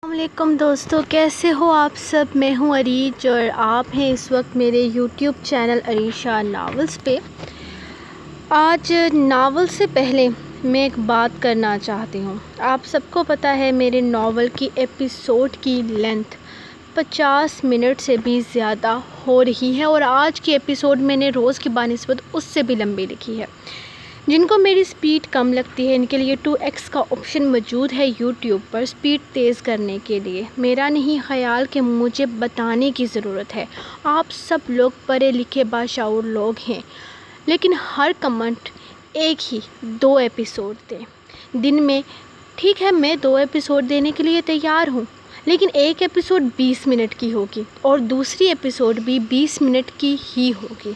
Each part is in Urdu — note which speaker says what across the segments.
Speaker 1: السلام علیکم دوستو، کیسے ہو آپ سب؟ میں ہوں عریج اور آپ ہیں اس وقت میرے یوٹیوب چینل عریشہ ناولز پہ۔ آج ناول سے پہلے میں ایک بات کرنا چاہتی ہوں۔ آپ سب کو پتہ ہے میرے ناول کی ایپیسوڈ کی لینتھ 50 منٹ سے بھی زیادہ ہو رہی ہے اور آج کی ایپیسوڈ میں نے روز کی بنسبت اس سے بھی لمبی لکھی ہے۔ جن کو میری سپیڈ کم لگتی ہے ان کے لیے 2x کا آپشن موجود ہے یوٹیوب پر سپیڈ تیز کرنے کے لیے۔ میرا نہیں خیال کہ مجھے بتانے کی ضرورت ہے، آپ سب لوگ پڑھے لکھے باشعور لوگ ہیں، لیکن ہر کمنٹ ایک ہی 2 ایپیسوڈ دیں دن میں۔ ٹھیک ہے، میں 2 ایپیسوڈ دینے کے لیے تیار ہوں، لیکن ایک ایپیسوڈ 20 منٹ کی ہوگی اور دوسری ایپیسوڈ بھی 20 منٹ کی ہی ہوگی،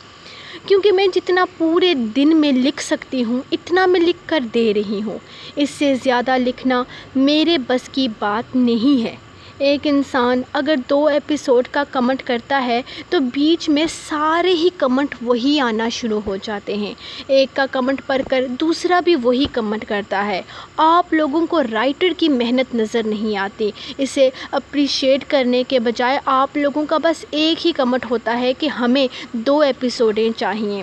Speaker 1: کیونکہ میں جتنا پورے دن میں لکھ سکتی ہوں اتنا میں لکھ کر دے رہی ہوں۔ اس سے زیادہ لکھنا میرے بس کی بات نہیں ہے۔ ایک انسان اگر 2 ایپیسوڈ کا کمنٹ کرتا ہے تو بیچ میں سارے ہی کمنٹ وہی آنا شروع ہو جاتے ہیں۔ ایک کا کمنٹ پڑھ کر دوسرا بھی وہی کمنٹ کرتا ہے۔ آپ لوگوں کو رائٹر کی محنت نظر نہیں آتی۔ اسے اپریشیٹ کرنے کے بجائے آپ لوگوں کا بس ایک ہی کمنٹ ہوتا ہے کہ ہمیں 2 ایپیسوڈیں چاہیے،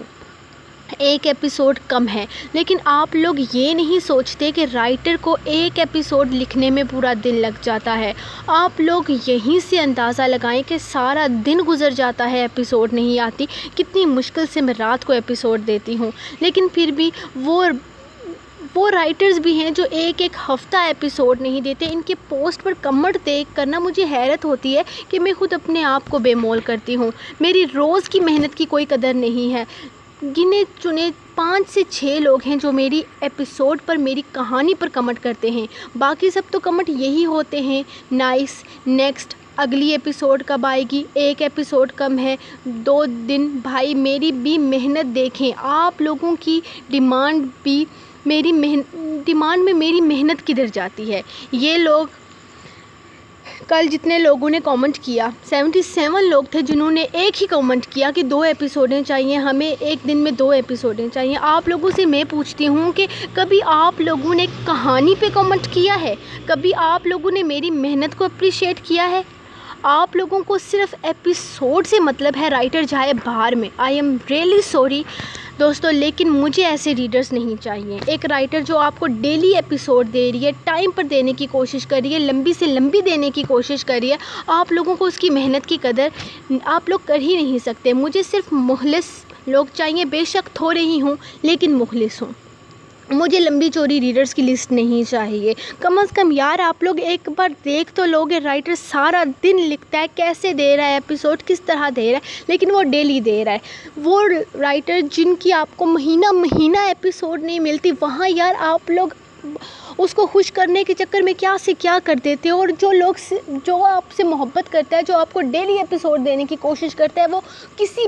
Speaker 1: ایک ایپیسوڈ کم ہے، لیکن آپ لوگ یہ نہیں سوچتے کہ رائٹر کو ایک ایپیسوڈ لکھنے میں پورا دن لگ جاتا ہے۔ آپ لوگ یہیں سے اندازہ لگائیں کہ سارا دن گزر جاتا ہے، ایپیسوڈ نہیں آتی۔ کتنی مشکل سے میں رات کو ایپیسوڈ دیتی ہوں، لیکن پھر بھی وہ رائٹرز بھی ہیں جو ایک ہفتہ ایپیسوڈ نہیں دیتے۔ ان کے پوسٹ پر کمنٹ دیکھ کرنا مجھے حیرت ہوتی ہے کہ میں خود اپنے آپ کو بے مول کرتی ہوں۔ میری روز کی محنت کی کوئی قدر نہیں ہے۔ گنے چنے 5 سے 6 لوگ ہیں جو میری ایپیسوڈ پر، میری کہانی پر کمنٹ کرتے ہیں، باقی سب تو کمنٹ یہی ہوتے ہیں، نائس، نیکسٹ، اگلی ایپیسوڈ کب آئے گی، ایک ایپیسوڈ کم ہے، 2 دن۔ بھائی میری بھی محنت دیکھیں، آپ لوگوں کی ڈیمانڈ میں میری محنت کدھر جاتی ہے؟ یہ لوگ کل جتنے لوگوں نے کامنٹ کیا، 77 لوگ تھے جنہوں نے ایک ہی کامنٹ کیا کہ 2 ایپیسوڈیں چاہیے، ہمیں ایک دن میں 2 ایپیسوڈیں چاہیے۔ آپ لوگوں سے میں پوچھتی ہوں کہ کبھی آپ لوگوں نے کہانی پہ کامنٹ کیا ہے؟ کبھی آپ لوگوں نے میری محنت کو اپریشیٹ کیا ہے؟ آپ لوگوں کو صرف ایپیسوڈ سے مطلب ہے، رائٹر جائے باہر میں۔ آئی ایم ریئلی سوری دوستو، لیکن مجھے ایسے ریڈرز نہیں چاہیے۔ ایک رائٹر جو آپ کو ڈیلی ایپیسوڈ دے رہی ہے، ٹائم پر دینے کی کوشش کر رہی ہے، لمبی سے لمبی دینے کی کوشش کر رہی ہے، آپ لوگوں کو اس کی محنت کی قدر آپ لوگ کر ہی نہیں سکتے۔ مجھے صرف مخلص لوگ چاہیے، بے شک تھوڑے ہی ہوں لیکن مخلص ہوں۔ مجھے لمبی چوڑی ریڈرز کی لسٹ نہیں چاہیے۔ کم از کم یار آپ لوگ ایک بار دیکھ تو لوگے، رائٹر سارا دن لکھتا ہے، کیسے دے رہا ہے ایپیسوڈ، کس طرح دے رہا ہے، لیکن وہ ڈیلی دے رہا ہے۔ وہ رائٹر جن کی آپ کو مہینہ ایپیسوڈ نہیں ملتی، وہاں یار آپ لوگ اس کو خوش کرنے کے چکر میں کیا سے کیا کر دیتے ہو۔ اور جو آپ سے محبت کرتا ہے، جو آپ کو ڈیلی ایپیسوڈ دینے کی کوشش کرتا ہے، وہ کسی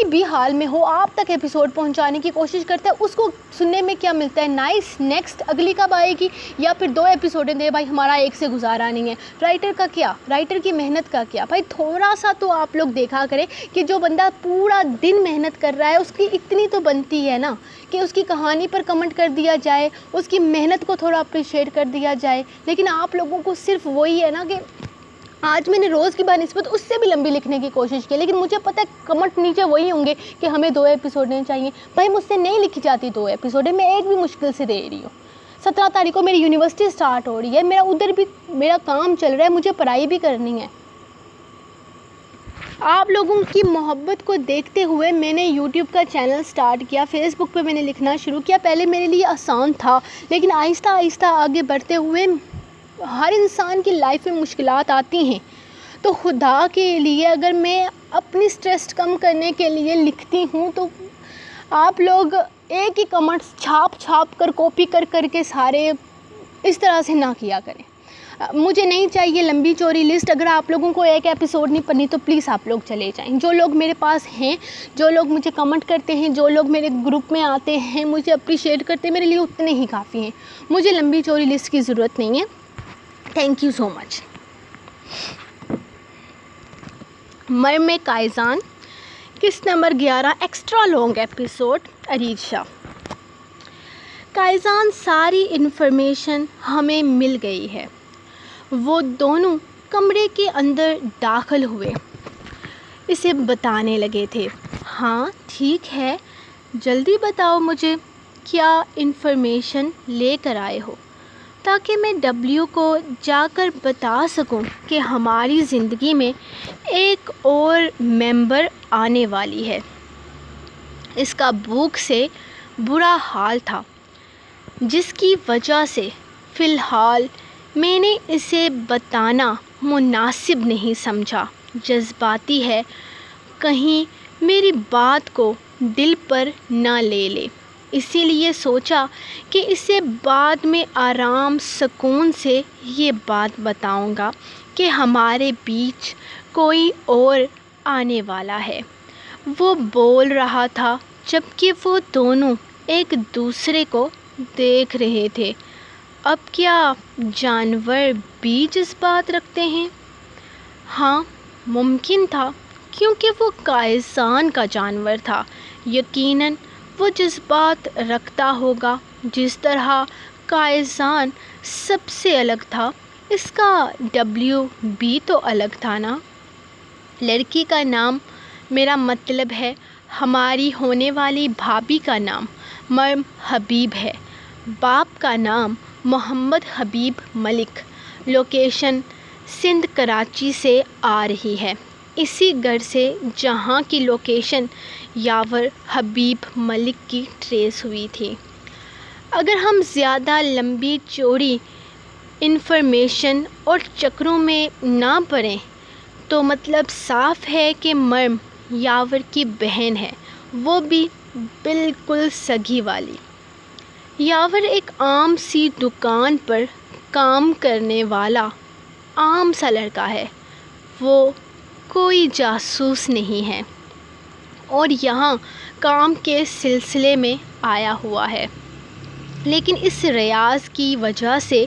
Speaker 1: بھی حال میں ہو آپ تک ایپیسوڈ پہنچانے کی کوشش کرتا ہے، اس کو سننے میں کیا ملتا ہے؟ نائس، نیکسٹ، اگلی کب آئے گی، یا پھر 2 ایپیسوڈیں دے بھائی، ہمارا ایک سے گزارا نہیں ہے۔ رائٹر کا کیا؟ رائٹر کی محنت کا کیا؟ بھائی تھوڑا سا تو آپ لوگ دیکھا کریں کہ جو بندہ پورا دن محنت کر رہا ہے اس کی اتنی تو بنتی ہے نا کہ اس کی کہانی پر کمنٹ کر دیا جائے، اس کی محنت کو تھوڑا اپریشیٹ کر دیا جائے۔ لیکن آپ لوگوں کو صرف وہی ہے نا کہ آج میں نے روز کی بنسبت اس سے بھی لمبی لکھنے کی کوشش کی، لیکن مجھے پتہ ہے کمنٹ نیچے وہی ہوں گے کہ ہمیں 2 ایپیسوڈیں چاہیے۔ بھائی مجھ سے نہیں لکھی جاتی 2 ایپیسوڈیں، میں ایک بھی مشکل سے دے رہی ہوں۔ 17 تاریخ کو میری یونیورسٹی سٹارٹ ہو رہی ہے، میرا ادھر بھی میرا کام چل رہا ہے، مجھے پڑھائی بھی کرنی ہے۔ آپ لوگوں کی محبت کو دیکھتے ہوئے میں نے یوٹیوب کا چینل سٹارٹ کیا، فیس بک پہ میں نے لکھنا شروع کیا۔ پہلے میرے لیے آسان تھا، لیکن آہستہ آہستہ آگے بڑھتے ہوئے ہر انسان کی لائف میں مشکلات آتی ہیں، تو خدا کے لیے اگر میں اپنی سٹریس کم کرنے کے لیے لکھتی ہوں تو آپ لوگ ایک ہی کمنٹس چھاپ کر کاپی کر کے سارے اس طرح سے نہ کیا کریں۔ مجھے نہیں چاہیے لمبی چوڑی لسٹ۔ اگر آپ لوگوں کو ایک ایپیسوڈ نہیں پڑھنی تو پلیز آپ لوگ چلے جائیں۔ جو لوگ میرے پاس ہیں، جو لوگ مجھے کمنٹ کرتے ہیں، جو لوگ میرے گروپ میں آتے ہیں، مجھے اپریشیٹ کرتے ہیں، میرے لیے اتنے ہی کافی ہیں۔ مجھے لمبی چوڑی لسٹ کی ضرورت نہیں ہے۔ تھینک یو سو مچ۔ مرم کائزان، قسط نمبر 11، ایکسٹرا لانگ ایپیسوڈ، عریشہ۔ کائزان، ساری انفارمیشن ہمیں مل گئی ہے، وہ دونوں کمرے کے اندر داخل ہوئے، اسے بتانے لگے تھے۔ ہاں ٹھیک ہے، جلدی بتاؤ مجھے کیا انفارمیشن لے کر آئے ہو، تاکہ میں ڈبلیو کو جا کر بتا سکوں کہ ہماری زندگی میں ایک اور ممبر آنے والی ہے۔ اس کا بھوک سے برا حال تھا، جس کی وجہ سے فی الحال میں نے اسے بتانا مناسب نہیں سمجھا۔ جذباتی ہے، کہیں میری بات کو دل پر نہ لے لے، اسی لیے سوچا کہ اسے بعد میں آرام سکون سے یہ بات بتاؤں گا کہ ہمارے بیچ کوئی اور آنے والا ہے۔ وہ بول رہا تھا جبکہ وہ دونوں ایک دوسرے کو دیکھ رہے تھے۔ اب کیا جانور بھی جذبات رکھتے ہیں؟ ہاں ممکن تھا، کیونکہ وہ کائنات کا جانور تھا۔ یقیناً وہ جذبات رکھتا ہوگا، جس طرح کائنات سب سے الگ تھا، اس کا ڈبلیو بھی تو الگ تھا نا۔ لڑکی کا نام، میرا مطلب ہے ہماری ہونے والی بھابھی کا نام مریم حبیب ہے۔ باپ کا نام محمد حبیب ملک۔ لوکیشن سندھ کراچی سے آ رہی ہے، اسی گھر سے جہاں کی لوکیشن یاور حبیب ملک کی ٹریس ہوئی تھی۔ اگر ہم زیادہ لمبی چوڑی انفارمیشن اور چکروں میں نہ پڑیں تو مطلب صاف ہے کہ مریم یاور کی بہن ہے، وہ بھی بالکل سگی والی۔ یاور ایک عام سی دکان پر کام کرنے والا عام سا لڑکا ہے، وہ کوئی جاسوس نہیں ہے اور یہاں کام کے سلسلے میں آیا ہوا ہے، لیکن اس ریاض کی وجہ سے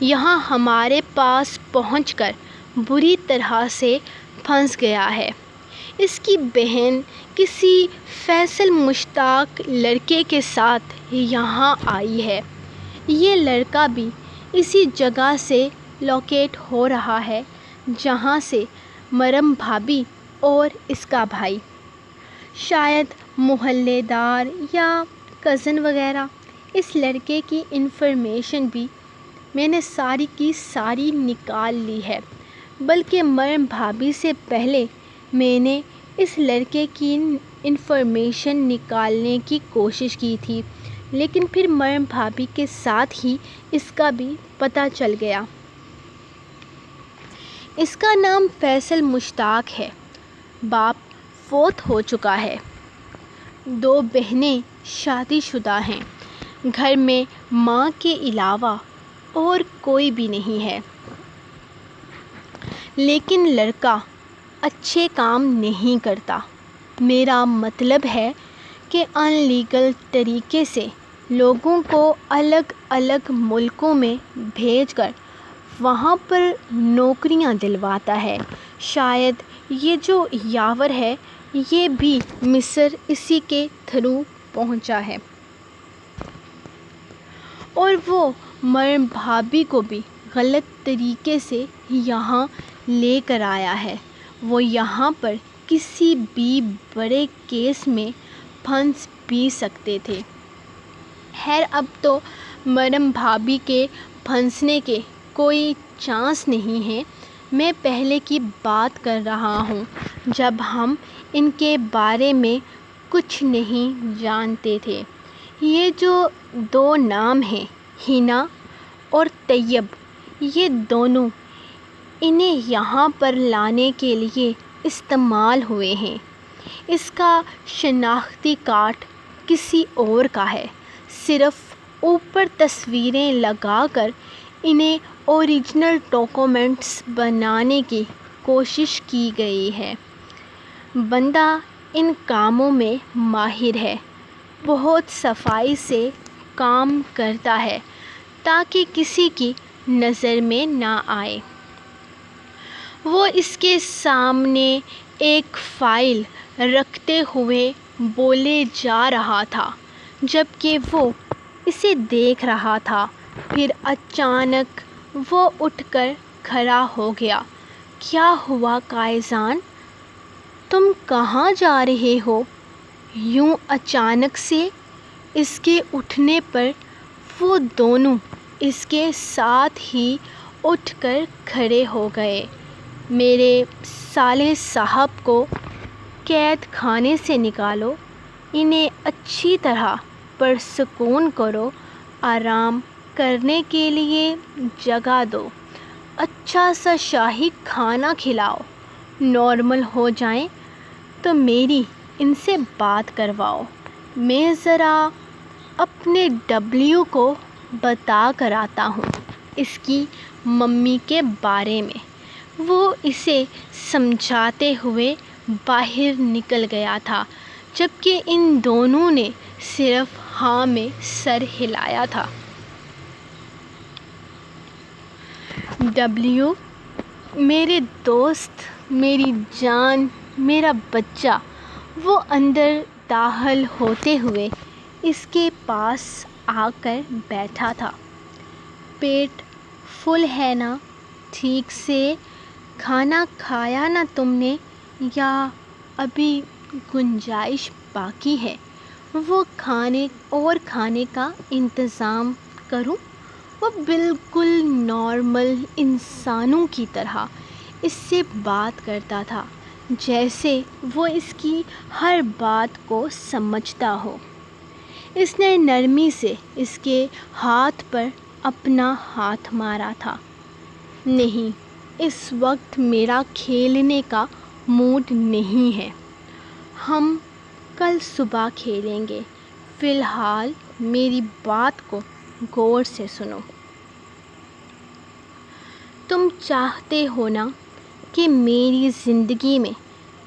Speaker 1: یہاں ہمارے پاس پہنچ کر بری طرح سے پھنس گیا ہے۔ اس کی بہن کسی فیصل مشتاق لڑکے کے ساتھ یہاں آئی ہے۔ یہ لڑکا بھی اسی جگہ سے لوکیٹ ہو رہا ہے جہاں سے مریم بھابھی اور اس کا بھائی، شاید محلے دار یا کزن وغیرہ۔ اس لڑکے کی انفارمیشن بھی میں نے ساری کی ساری نکال لی ہے، بلکہ مریم بھابھی سے پہلے میں نے اس لڑکے کی انفارمیشن نکالنے کی کوشش کی تھی، لیکن پھر مریم بھابھی کے ساتھ ہی اس کا بھی پتہ چل گیا۔ اس کا نام فیصل مشتاق ہے، باپ فوت ہو چکا ہے، 2 بہنیں شادی شدہ ہیں، گھر میں ماں کے علاوہ اور کوئی بھی نہیں ہے۔ لیکن لڑکا اچھے کام نہیں کرتا، میرا مطلب ہے کہ ان لیگل طریقے سے لوگوں کو الگ الگ ملکوں میں بھیج کر وہاں پر نوکریاں دلواتا ہے۔ شاید یہ جو یاور ہے یہ بھی مصر اسی کے تھرو پہنچا ہے، اور وہ مریم بھابھی کو بھی غلط طریقے سے یہاں لے کر آیا ہے۔ وہ یہاں پر کسی بھی بڑے کیس میں پھنس بھی سکتے تھے۔ خیر اب تو مریم بھابھی کے پھنسنے کے کوئی چانس نہیں ہے، میں پہلے کی بات کر رہا ہوں جب ہم ان کے بارے میں کچھ نہیں جانتے تھے۔ یہ جو 2 نام ہیں حنا اور طیب، یہ دونوں انہیں یہاں پر لانے کے لیے استعمال ہوئے ہیں۔ اس کا شناختی کارڈ کسی اور کا ہے، صرف اوپر تصویریں لگا کر انہیں اوریجنل ڈاکومنٹس بنانے کی کوشش کی گئی ہے۔ بندہ ان کاموں میں ماہر ہے، بہت صفائی سے کام کرتا ہے تاکہ کسی کی نظر میں نہ آئے۔ وہ اس کے سامنے ایک فائل رکھتے ہوئے بولے جا رہا تھا جبکہ وہ اسے دیکھ رہا تھا، پھر اچانک وہ اٹھ کر کھڑا ہو گیا۔ کیا ہوا قائزان؟ تم کہاں جا رہے ہو؟ یوں اچانک سے اس کے اٹھنے پر وہ دونوں اس کے ساتھ ہی اٹھ کر کھڑے ہو گئے۔ میرے سالے صاحب کو قید خانے سے نکالو، انہیں اچھی طرح پرسکون کرو، آرام کرنے کے لیے جگہ دو، اچھا سا شاہی کھانا کھلاؤ، نارمل ہو جائیں تو میری ان سے بات کرواؤ۔ میں ذرا اپنے ڈبلیو کو بتا کر آتا ہوں اس کی ممی کے بارے میں۔ وہ اسے سمجھاتے ہوئے باہر نکل گیا تھا، جبکہ ان دونوں نے صرف ہاں میں سر ہلایا تھا۔ ڈبلیو، میرے دوست، میری جان، میرا بچہ، وہ اندر داخل ہوتے ہوئے اس کے پاس آ کر بیٹھا تھا۔ پیٹ فل ہے نا؟ ٹھیک سے کھانا کھایا نا تم نے، یا ابھی گنجائش باقی ہے؟ وہ کھانے کا انتظام کروں؟ وہ بالکل نارمل انسانوں کی طرح اس سے بات کرتا تھا، جیسے وہ اس کی ہر بات کو سمجھتا ہو۔ اس نے نرمی سے اس کے ہاتھ پر اپنا ہاتھ مارا تھا۔ نہیں، اس وقت میرا کھیلنے کا موڈ نہیں ہے، ہم کل صبح کھیلیں گے۔ فی الحال میری بات کو غور سے سنو۔ تم چاہتے ہو نا کہ میری زندگی میں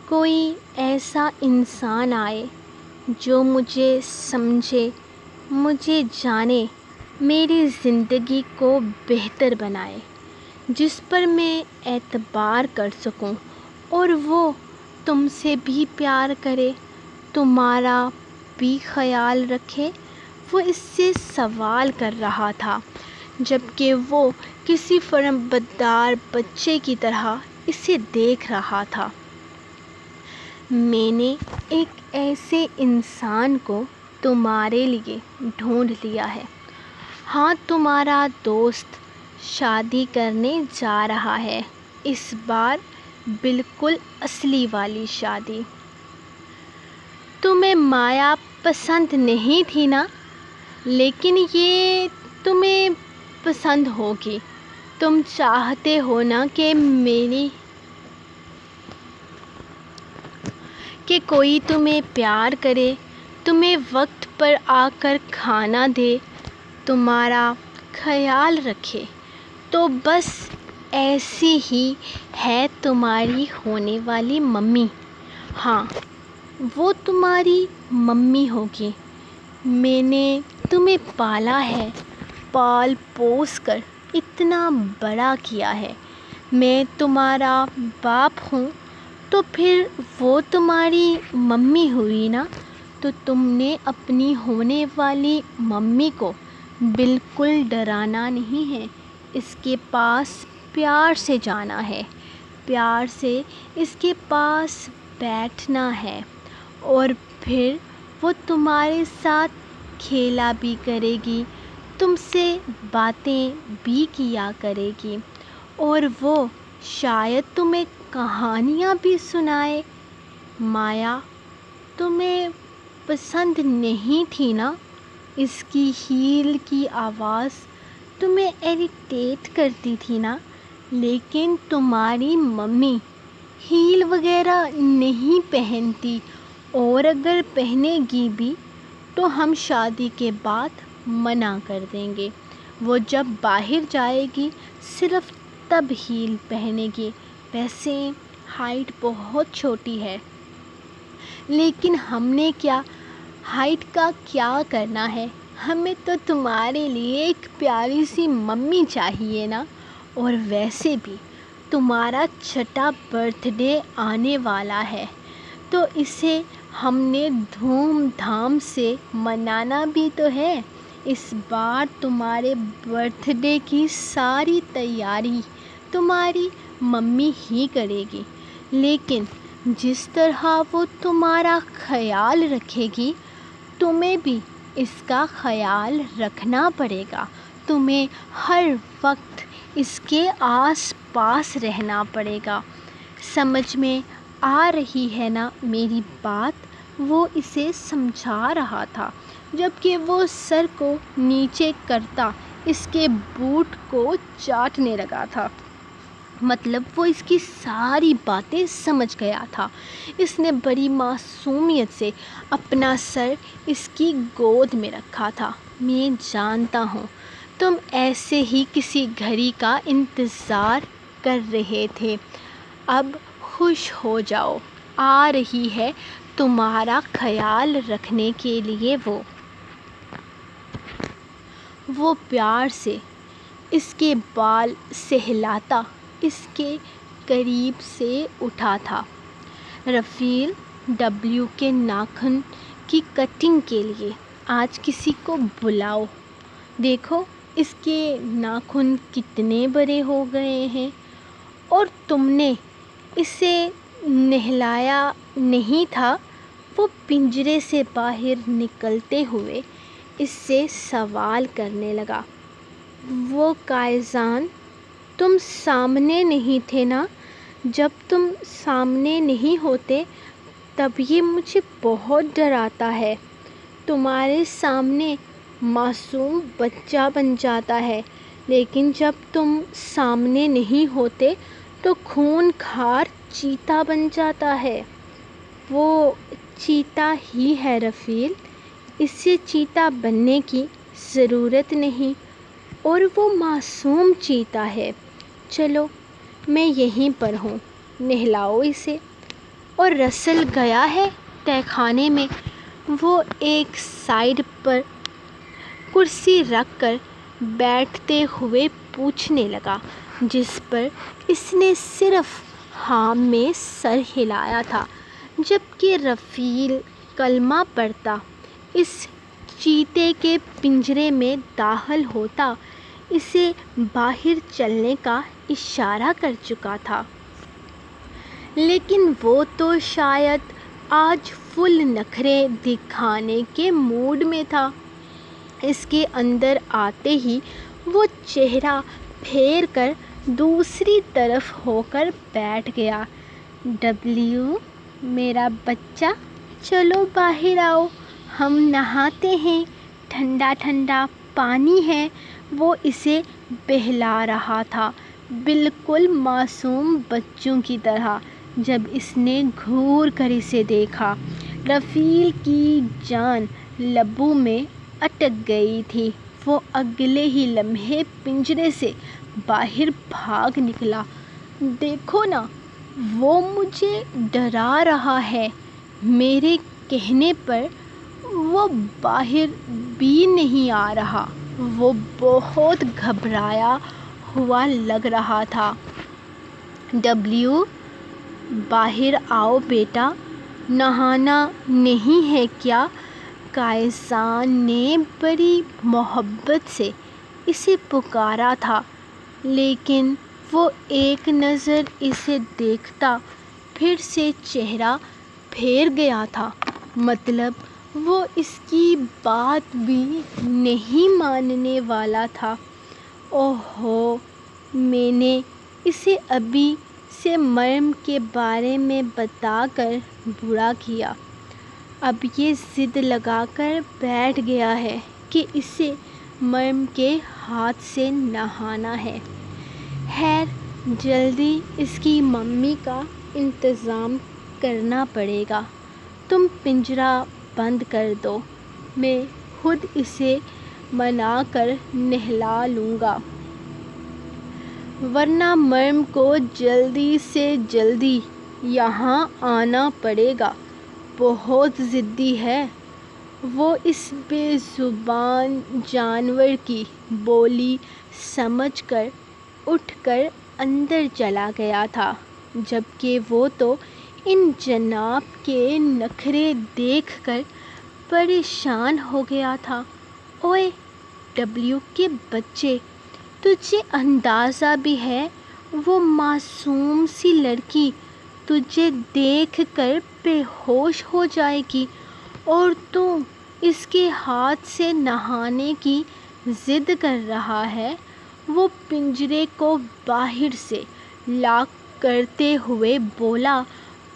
Speaker 1: کوئی ایسا انسان آئے جو مجھے سمجھے، مجھے جانے، میری زندگی کو بہتر بنائے، جس پر میں اعتبار کر سکوں، اور وہ تم سے بھی پیار کرے، تمہارا بھی خیال رکھے۔ وہ اس سے سوال کر رہا تھا، جبکہ وہ کسی فرمانبردار بچے کی طرح اسے دیکھ رہا تھا۔ میں نے ایک ایسے انسان کو تمہارے لیے ڈھونڈ لیا ہے۔ ہاں، تمہارا دوست شادی کرنے جا رہا ہے، اس بار بالکل اصلی والی شادی۔ تمہیں مایا پسند نہیں تھی نا؟ لیکن یہ تمہیں پسند ہوگی۔ تم چاہتے ہو نا کہ کوئی تمہیں پیار کرے، تمہیں وقت پر آ کر کھانا دے، تمہارا خیال رکھے۔ تو بس ایسی ہی ہے تمہاری ہونے والی ممی۔ ہاں، وہ تمہاری ممی ہوگی۔ میں نے تمہیں پالا ہے، پال پوس کر اتنا بڑا کیا ہے۔ میں تمہارا باپ ہوں، تو پھر وہ تمہاری ممی ہوئی نا؟ تو تم نے اپنی ہونے والی ممی کو بالکل ڈرانا نہیں ہے، اس کے پاس پیار سے جانا ہے، پیار سے اس کے پاس بیٹھنا ہے، اور پھر وہ تمہارے ساتھ کھیلا بھی کرے گی، تم سے باتیں بھی کیا کرے گی، اور وہ شاید تمہیں کہانیاں بھی سنائے۔ مایا تمہیں پسند نہیں تھی نا؟ اس کی ہیل کی آواز تمہیں اریٹیٹ کرتی تھی نا؟ لیکن تمہاری ممی ہیل وغیرہ نہیں پہنتی، اور اگر پہنے گی بھی تو ہم شادی کے بعد منع کر دیں گے۔ وہ جب باہر جائے گی صرف تب ہیل پہنے گی۔ ویسے ہائٹ بہت چھوٹی ہے، لیکن ہم نے ہائٹ کا کیا کرنا ہے؟ ہمیں تو تمہارے لیے ایک پیاری سی ممی چاہیے نا؟ اور ویسے بھی تمہارا چھٹا برتھ ڈے آنے والا ہے، تو اسے ہم نے دھوم دھام سے منانا بھی تو ہے۔ اس بار تمہارے برتھ ڈے کی ساری تیاری تمہاری ممی ہی کرے گی، لیکن جس طرح وہ تمہارا خیال رکھے گی تمہیں بھی اس کا خیال رکھنا پڑے گا۔ تمہیں ہر وقت اس کے آس پاس رہنا پڑے گا۔ سمجھ میں آ رہی ہے نا میری بات؟ وہ اسے سمجھا رہا تھا، جبکہ وہ سر کو نیچے کرتا اس کے بوٹ کو چاٹنے لگا تھا۔ مطلب وہ اس کی ساری باتیں سمجھ گیا تھا۔ اس نے بڑی معصومیت سے اپنا سر اس کی گود میں رکھا تھا۔ میں جانتا ہوں تم ایسے ہی کسی گھڑی کا انتظار کر رہے تھے۔ اب خوش ہو جاؤ، آ رہی ہے تمہارا خیال رکھنے کے لیے۔ وہ پیار سے اس کے بال سہلاتا اس کے قریب سے اٹھا تھا۔ رفیل، ڈبلیو کے ناخن کی کٹنگ کے لیے آج کسی کو بلاؤ۔ دیکھو اس کے ناخن کتنے بڑے ہو گئے ہیں، اور تم نے اسے نہلایا نہیں تھا۔ وہ پنجرے سے باہر نکلتے ہوئے اس سے سوال کرنے لگا۔ وہ کائزان، تم سامنے نہیں تھے نا؟ جب تم سامنے نہیں ہوتے تب یہ مجھے بہت ڈراتا ہے۔ تمہارے سامنے معصوم بچہ بن جاتا ہے، لیکن جب تم سامنے نہیں ہوتے تو خون خوار چیتا بن جاتا ہے۔ وہ چیتا ہی ہے رفیل، اسے چیتا بننے کی ضرورت نہیں، اور وہ معصوم چیتا ہے۔ چلو میں یہیں پر ہوں، نہلاؤ اسے۔ اور رسل گیا ہے تہہ خانے میں؟ وہ ایک سائیڈ پر کرسی رکھ کر بیٹھتے ہوئے پوچھنے لگا، جس پر اس نے صرف ہاں میں سر ہلایا تھا، جبکہ رفیل کلمہ پڑھتا اس چیتے کے پنجرے میں داخل ہوتا اسے باہر چلنے کا اشارہ کر چکا تھا۔ لیکن وہ تو شاید آج فل نخرے دکھانے کے موڈ میں تھا۔ اس کے اندر آتے ہی وہ چہرہ پھیر کر دوسری طرف ہو کر بیٹھ گیا۔ ڈبلیو میرا بچہ، چلو باہر آؤ، ہم نہاتے ہیں، ٹھنڈا ٹھنڈا پانی ہے۔ وہ اسے بہلا رہا تھا، بالکل معصوم بچوں کی طرح۔ جب اس نے گھور کر اسے دیکھا، رفیل کی جان لبوں میں اٹک گئی تھی۔ وہ اگلے ہی لمحے پنجرے سے باہر بھاگ نکلا۔ دیکھو نا، وہ مجھے ڈرا رہا ہے۔ میرے کہنے پر وہ باہر بھی نہیں آ رہا۔ وہ بہت گھبرایا ہوا لگ رہا تھا۔ ڈبلیو باہر آؤ بیٹا، نہانا نہیں ہے کیا؟ کائزان نے بڑی محبت سے اسے پکارا تھا، لیکن وہ ایک نظر اسے دیکھتا پھر سے چہرہ پھیر گیا تھا۔ مطلب وہ اس کی بات بھی نہیں ماننے والا تھا۔ اوہو، میں نے اسے ابھی سے مریم کے بارے میں بتا کر برا کیا۔ اب یہ ضد لگا کر بیٹھ گیا ہے کہ اسے مریم کے ہاتھ سے نہانا ہے۔ خیر، جلدی اس کی ممی کا انتظام کرنا پڑے گا۔ تم پنجرہ بند کر دو، میں خود اسے منا کر نہلا لوں گا۔ ورنہ مریم کو جلدی سے جلدی یہاں آنا پڑے گا، بہت ضدی ہے۔ وہ اس بے زبان جانور کی بولی سمجھ کر اٹھ کر اندر چلا گیا تھا، جبکہ وہ تو ان جناب کے نخرے دیکھ کر پریشان ہو گیا تھا۔ اوئے ڈبلیو کے بچے، تجھے اندازہ بھی ہے وہ معصوم سی لڑکی تجھے دیکھ کر بے ہوش ہو جائے گی اور تو اس کے ہاتھ سے نہانے کی ضد کر رہا ہے۔ وہ پنجرے کو باہر سے لاک کرتے ہوئے بولا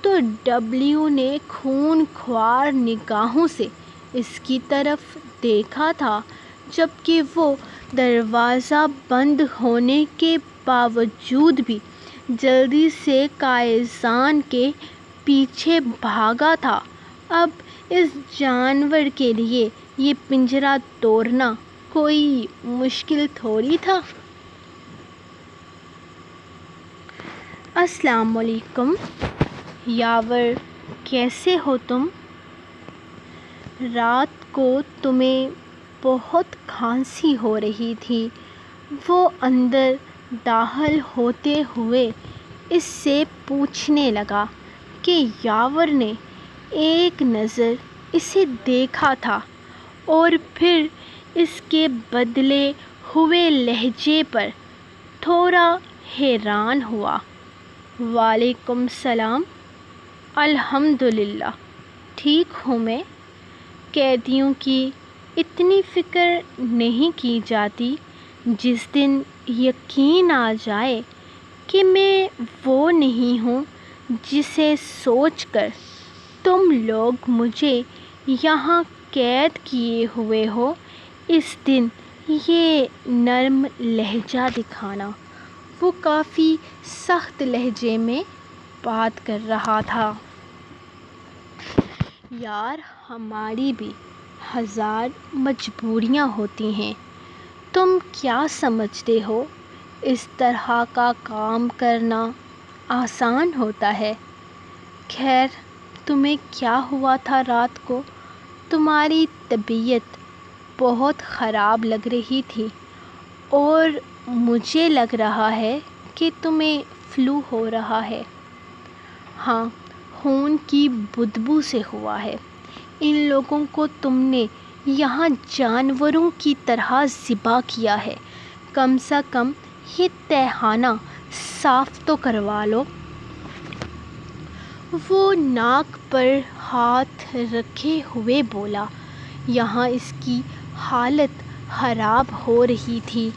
Speaker 1: تو ڈبلیو نے خون خوار نگاہوں سے اس کی طرف دیکھا تھا، جبکہ وہ دروازہ بند ہونے کے باوجود بھی جلدی سے قائزان کے پیچھے بھاگا تھا۔ اب اس جانور کے لیے یہ پنجرہ توڑنا کوئی مشکل تھوڑی تھا۔ السلام علیکم یاور، کیسے ہو تم؟ رات کو تمہیں بہت کھانسی ہو رہی تھی۔ وہ اندر داخل ہوتے ہوئے اس سے پوچھنے لگا کہ یاور نے ایک نظر اسے دیکھا تھا اور پھر اس کے بدلے ہوئے لہجے پر تھوڑا حیران ہوا۔ وعلیکم السلام، الحمدللہ ٹھیک ہوں میں۔ قیدیوں کی اتنی فکر نہیں کی جاتی۔ جس دن یقین آ جائے کہ میں وہ نہیں ہوں جسے سوچ کر تم لوگ مجھے یہاں قید کیے ہوئے ہو، اس دن یہ نرم لہجہ دکھانا۔ وہ کافی سخت لہجے میں بات کر رہا تھا۔ یار، ہماری بھی ہزار مجبوریاں ہوتی ہیں۔ تم کیا سمجھتے ہو اس طرح کا کام کرنا آسان ہوتا ہے؟ خیر، تمہیں کیا ہوا تھا رات کو؟ تمہاری طبیعت بہت خراب لگ رہی تھی اور مجھے لگ رہا ہے کہ تمہیں فلو ہو رہا ہے۔ ہاں، خون کی بدبو سے ہوا ہے۔ ان لوگوں کو تم نے یہاں جانوروں کی طرح ذبح کیا ہے۔ کم سے کم یہ تہخانہ صاف تو کروا لو۔ وہ ناک پر ہاتھ رکھے ہوئے بولا۔ یہاں اس کی حالت خراب ہو رہی تھی۔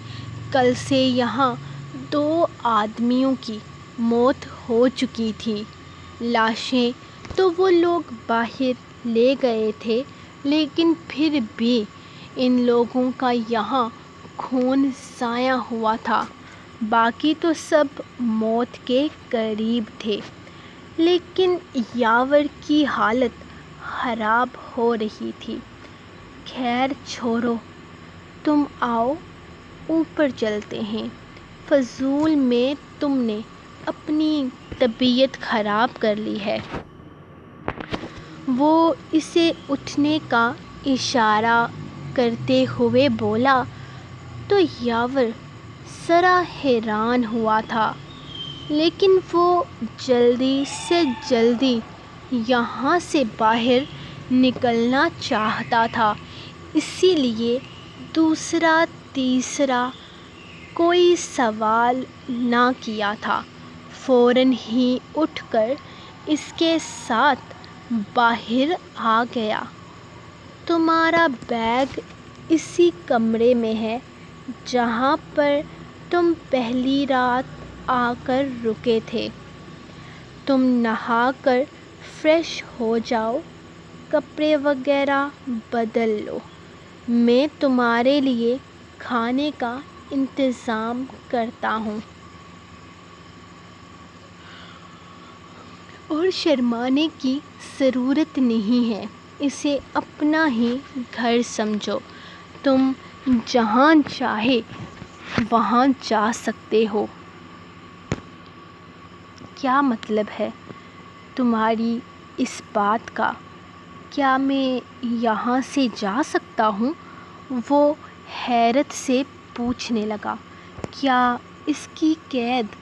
Speaker 1: کل سے یہاں 2 آدمیوں کی موت ہو چکی تھی۔ لاشیں تو وہ لوگ باہر لے گئے تھے، لیکن پھر بھی ان لوگوں کا یہاں خون ضائع ہوا تھا۔ باقی تو سب موت کے قریب تھے، لیکن یاور کی حالت خراب ہو رہی تھی۔ خیر چھوڑو، تم آؤ اوپر چلتے ہیں۔ فضول میں تم نے اپنی طبیعت خراب کر لی ہے۔ وہ اسے اٹھنے کا اشارہ کرتے ہوئے بولا تو یاور ذرا حیران ہوا تھا، لیکن وہ جلدی سے جلدی یہاں سے باہر نکلنا چاہتا تھا، اسی لیے دوسرا تیسرا کوئی سوال نہ کیا تھا۔ فوراً ہی اٹھ کر اس کے ساتھ باہر آ گیا۔ تمہارا بیگ اسی کمرے میں ہے جہاں پر تم پہلی رات آ کر رکے تھے۔ تم نہا کر فریش ہو جاؤ، کپڑے وغیرہ بدل لو، میں تمہارے لیے کھانے کا انتظام کرتا ہوں۔ اور شرمانے کی ضرورت نہیں ہے، اسے اپنا ہی گھر سمجھو۔ تم جہاں چاہے وہاں جا سکتے ہو۔ کیا مطلب ہے تمہاری اس بات کا؟ کیا میں یہاں سے جا سکتا ہوں؟ وہ حیرت سے پوچھنے لگا۔ کیا اس کی قید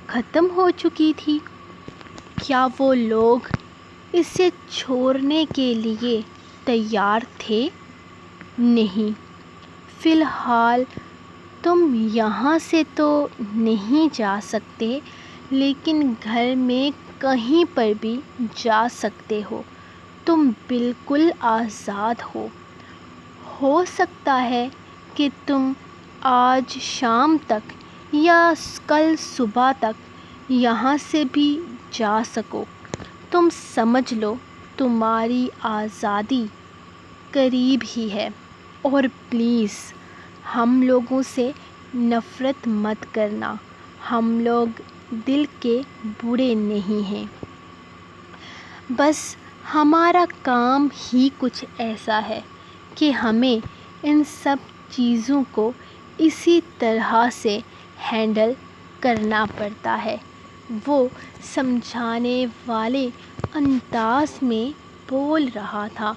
Speaker 1: ختم ہو چکی تھی؟ کیا وہ لوگ اسے چھوڑنے کے لیے تیار تھے؟ نہیں، فی الحال تم یہاں سے تو نہیں جا سکتے، لیکن گھر میں کہیں پر بھی جا سکتے ہو۔ تم بالکل آزاد ہو سکتا ہے کہ تم آج شام تک یا کل صبح تک یہاں سے بھی جا سکو۔ تم سمجھ لو تمہاری آزادی قریب ہی ہے، اور پلیز ہم لوگوں سے نفرت مت کرنا، ہم لوگ دل کے برے نہیں ہیں، بس ہمارا کام ہی کچھ ایسا ہے کہ ہمیں ان سب چیزوں کو اسی طرح سے ہینڈل کرنا پڑتا ہے۔ وہ سمجھانے والے انداز میں بول رہا تھا،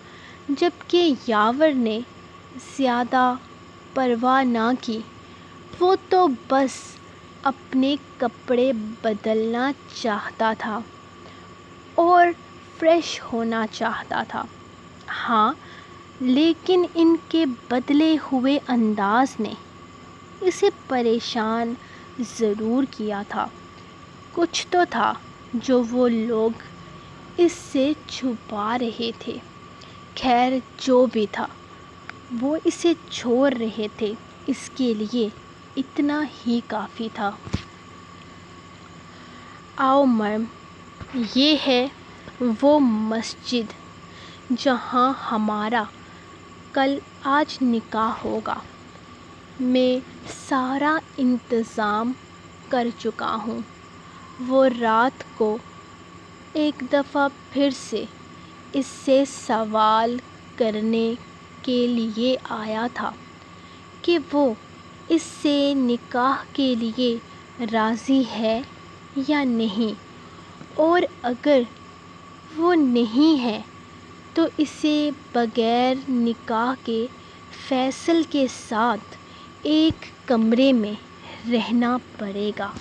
Speaker 1: جبکہ یاور نے زیادہ پرواہ نہ کی۔ وہ تو بس اپنے کپڑے بدلنا چاہتا تھا اور فریش ہونا چاہتا تھا۔ ہاں، لیکن ان کے بدلے ہوئے انداز نے اسے پریشان ضرور کیا تھا۔ کچھ تو تھا جو وہ لوگ اس سے چھپا رہے تھے۔ خیر جو بھی تھا، وہ اسے چھوڑ رہے تھے، اس کے لیے اتنا ہی کافی تھا۔ آؤ مرم، یہ ہے وہ مسجد جہاں ہمارا آج نکاح ہوگا۔ میں سارا انتظام کر چکا ہوں۔ وہ رات کو ایک دفعہ پھر سے اس سے سوال کرنے کے لیے آیا تھا کہ وہ اس سے نکاح کے لیے راضی ہے یا نہیں، اور اگر وہ نہیں ہے تو اسے بغیر نکاح کے فیصل کے ساتھ ایک کمرے میں رہنا پڑے گا۔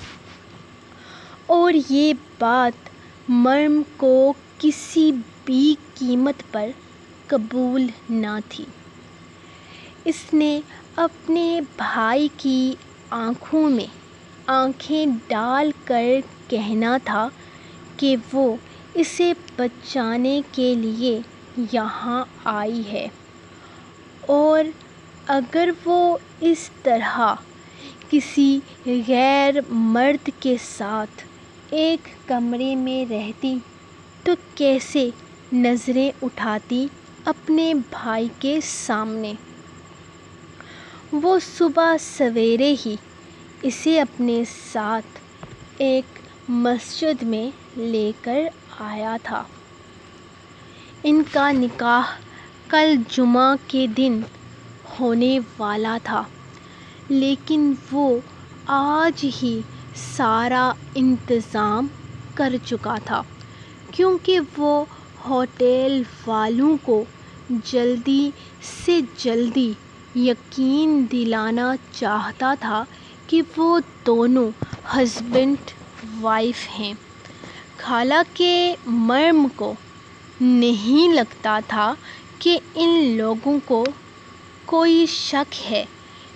Speaker 1: اور یہ بات مرم کو کسی بھی قیمت پر قبول نہ تھی۔ اس نے اپنے بھائی کی آنکھوں میں آنکھیں ڈال کر کہنا تھا کہ وہ اسے بچانے کے لیے یہاں آئی ہے، اور اگر وہ اس طرح کسی غیر مرد کے ساتھ ایک کمرے میں رہتی تو کیسے نظریں اٹھاتی اپنے بھائی کے سامنے۔ وہ صبح سویرے ہی اسے اپنے ساتھ ایک مسجد میں لے کر آیا تھا۔ ان کا نکاح کل جمعہ کے دن ہونے والا تھا، لیکن وہ آج ہی سارا انتظام کر چکا تھا، کیونکہ وہ ہوٹل والوں کو جلدی سے جلدی یقین دلانا چاہتا تھا کہ وہ دونوں ہسبینڈ وائف ہیں۔ حالانکہ مرم کو نہیں لگتا تھا کہ ان لوگوں کو کوئی شک ہے،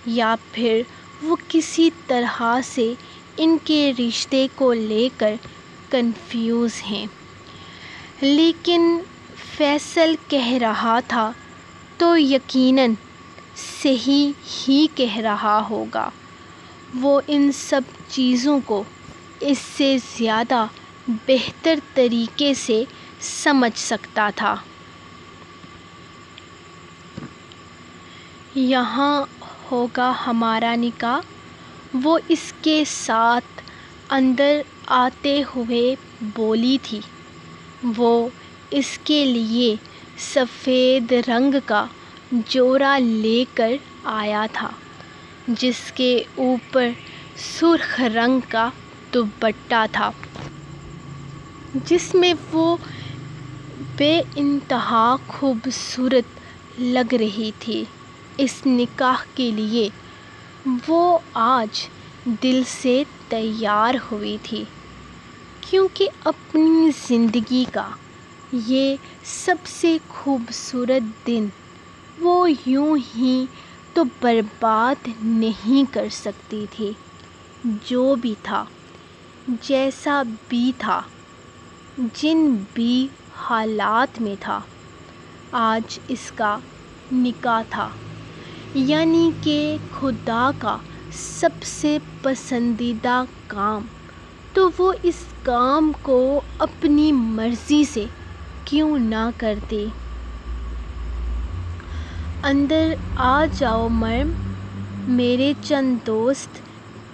Speaker 1: یا پھر وہ کسی طرح سے ان کے رشتے کو لے کر کنفیوز ہیں، لیکن فیصل کہہ رہا تھا تو یقیناً صحیح ہی کہہ رہا ہوگا۔ وہ ان سب چیزوں کو اس سے زیادہ بہتر طریقے سے سمجھ سکتا تھا۔ یہاں ہوگا ہمارا نکاح، وہ اس کے ساتھ اندر آتے ہوئے بولی تھی۔ وہ اس کے لیے سفید رنگ کا جوڑا لے کر آیا تھا، جس کے اوپر سرخ رنگ کا دوپٹہ تھا، جس میں وہ بے انتہا خوبصورت لگ رہی تھی۔ اس نکاح کے لیے وہ آج دل سے تیار ہوئی تھی، کیونکہ اپنی زندگی کا یہ سب سے خوبصورت دن وہ یوں ہی تو برباد نہیں کر سکتی تھی۔ جو بھی تھا، جیسا بھی تھا، جن بھی حالات میں تھا، آج اس کا نکاح تھا، یعنی کہ خدا کا سب سے پسندیدہ کام۔ تو وہ اس کام کو اپنی مرضی سے کیوں نہ کرتی؟ اندر آ جاؤ مریم، میرے چند دوست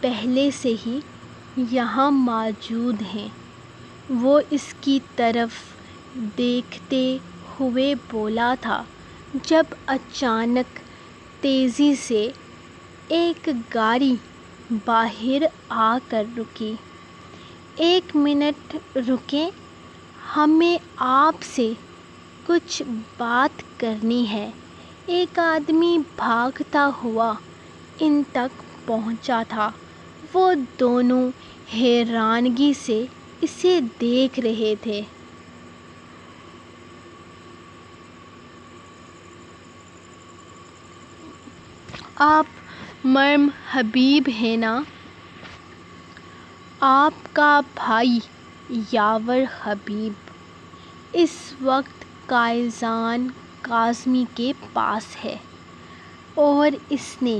Speaker 1: پہلے سے ہی یہاں موجود ہیں۔ وہ اس کی طرف دیکھتے ہوئے بولا تھا جب اچانک تیزی سے ایک گاڑی باہر آ کر رکی۔ ایک منٹ رکیں، ہمیں آپ سے کچھ بات کرنی ہے۔ ایک آدمی بھاگتا ہوا ان تک پہنچا تھا۔ وہ دونوں حیرانگی سے اسے دیکھ رہے تھے۔ آپ مریم حبیب ہیں نا؟ آپ کا بھائی یاور حبیب اس وقت قائزان کاظمی کے پاس ہے اور اس نے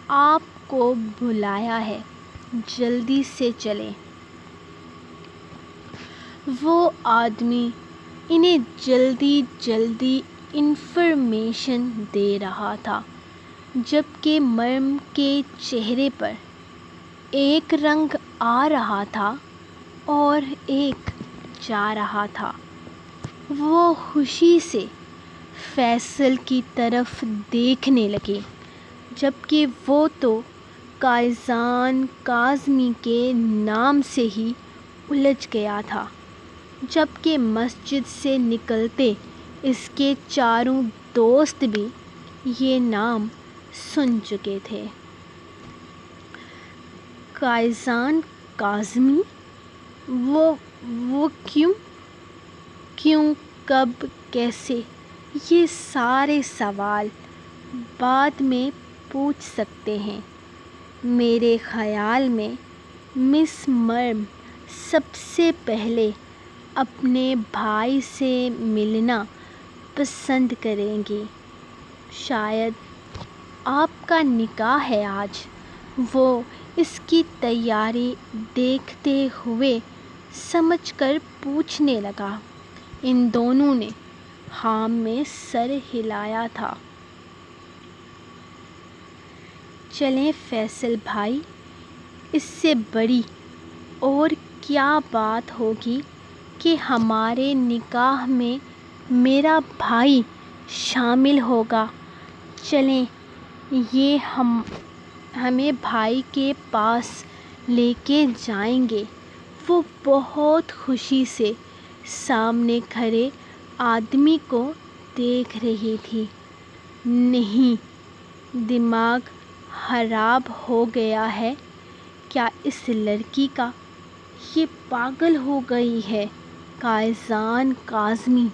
Speaker 1: آپ کو بلایا ہے، جلدی سے چلیں۔ وہ آدمی انہیں جلدی جلدی انفارمیشن دے رہا تھا، جبکہ مریم کے چہرے پر ایک رنگ آ رہا تھا اور ایک جا رہا تھا۔ وہ خوشی سے فیصل کی طرف دیکھنے لگی، جبکہ وہ تو قائزان کاظمی کے نام سے ہی الجھ گیا تھا، جبکہ مسجد سے نکلتے اس کے چاروں دوست بھی یہ نام سن چکے تھے۔ قائزان کاظمی؟ وہ کیوں؟ کب؟ کیسے؟ یہ سارے سوال بعد میں پوچھ سکتے ہیں۔ میرے خیال میں مس مریم سب سے پہلے اپنے بھائی سے ملنا پسند کریں گی۔ شاید آپ کا نکاح ہے آج؟ وہ اس کی تیاری دیکھتے ہوئے سمجھ کر پوچھنے لگا۔ ان دونوں نے ہاں میں سر ہلایا تھا۔ چلیں فیصل بھائی، اس سے بڑی اور کیا بات ہوگی کہ ہمارے نکاح میں میرا بھائی شامل ہوگا۔ چلیں، یہ ہمیں بھائی کے پاس لے کے جائیں گے۔ وہ بہت خوشی سے سامنے کھڑے آدمی کو دیکھ رہی تھی۔ نہیں، دماغ خراب ہو گیا ہے کیا اس لڑکی کا؟ یہ پاگل ہو گئی ہے۔ قائزان کاظمی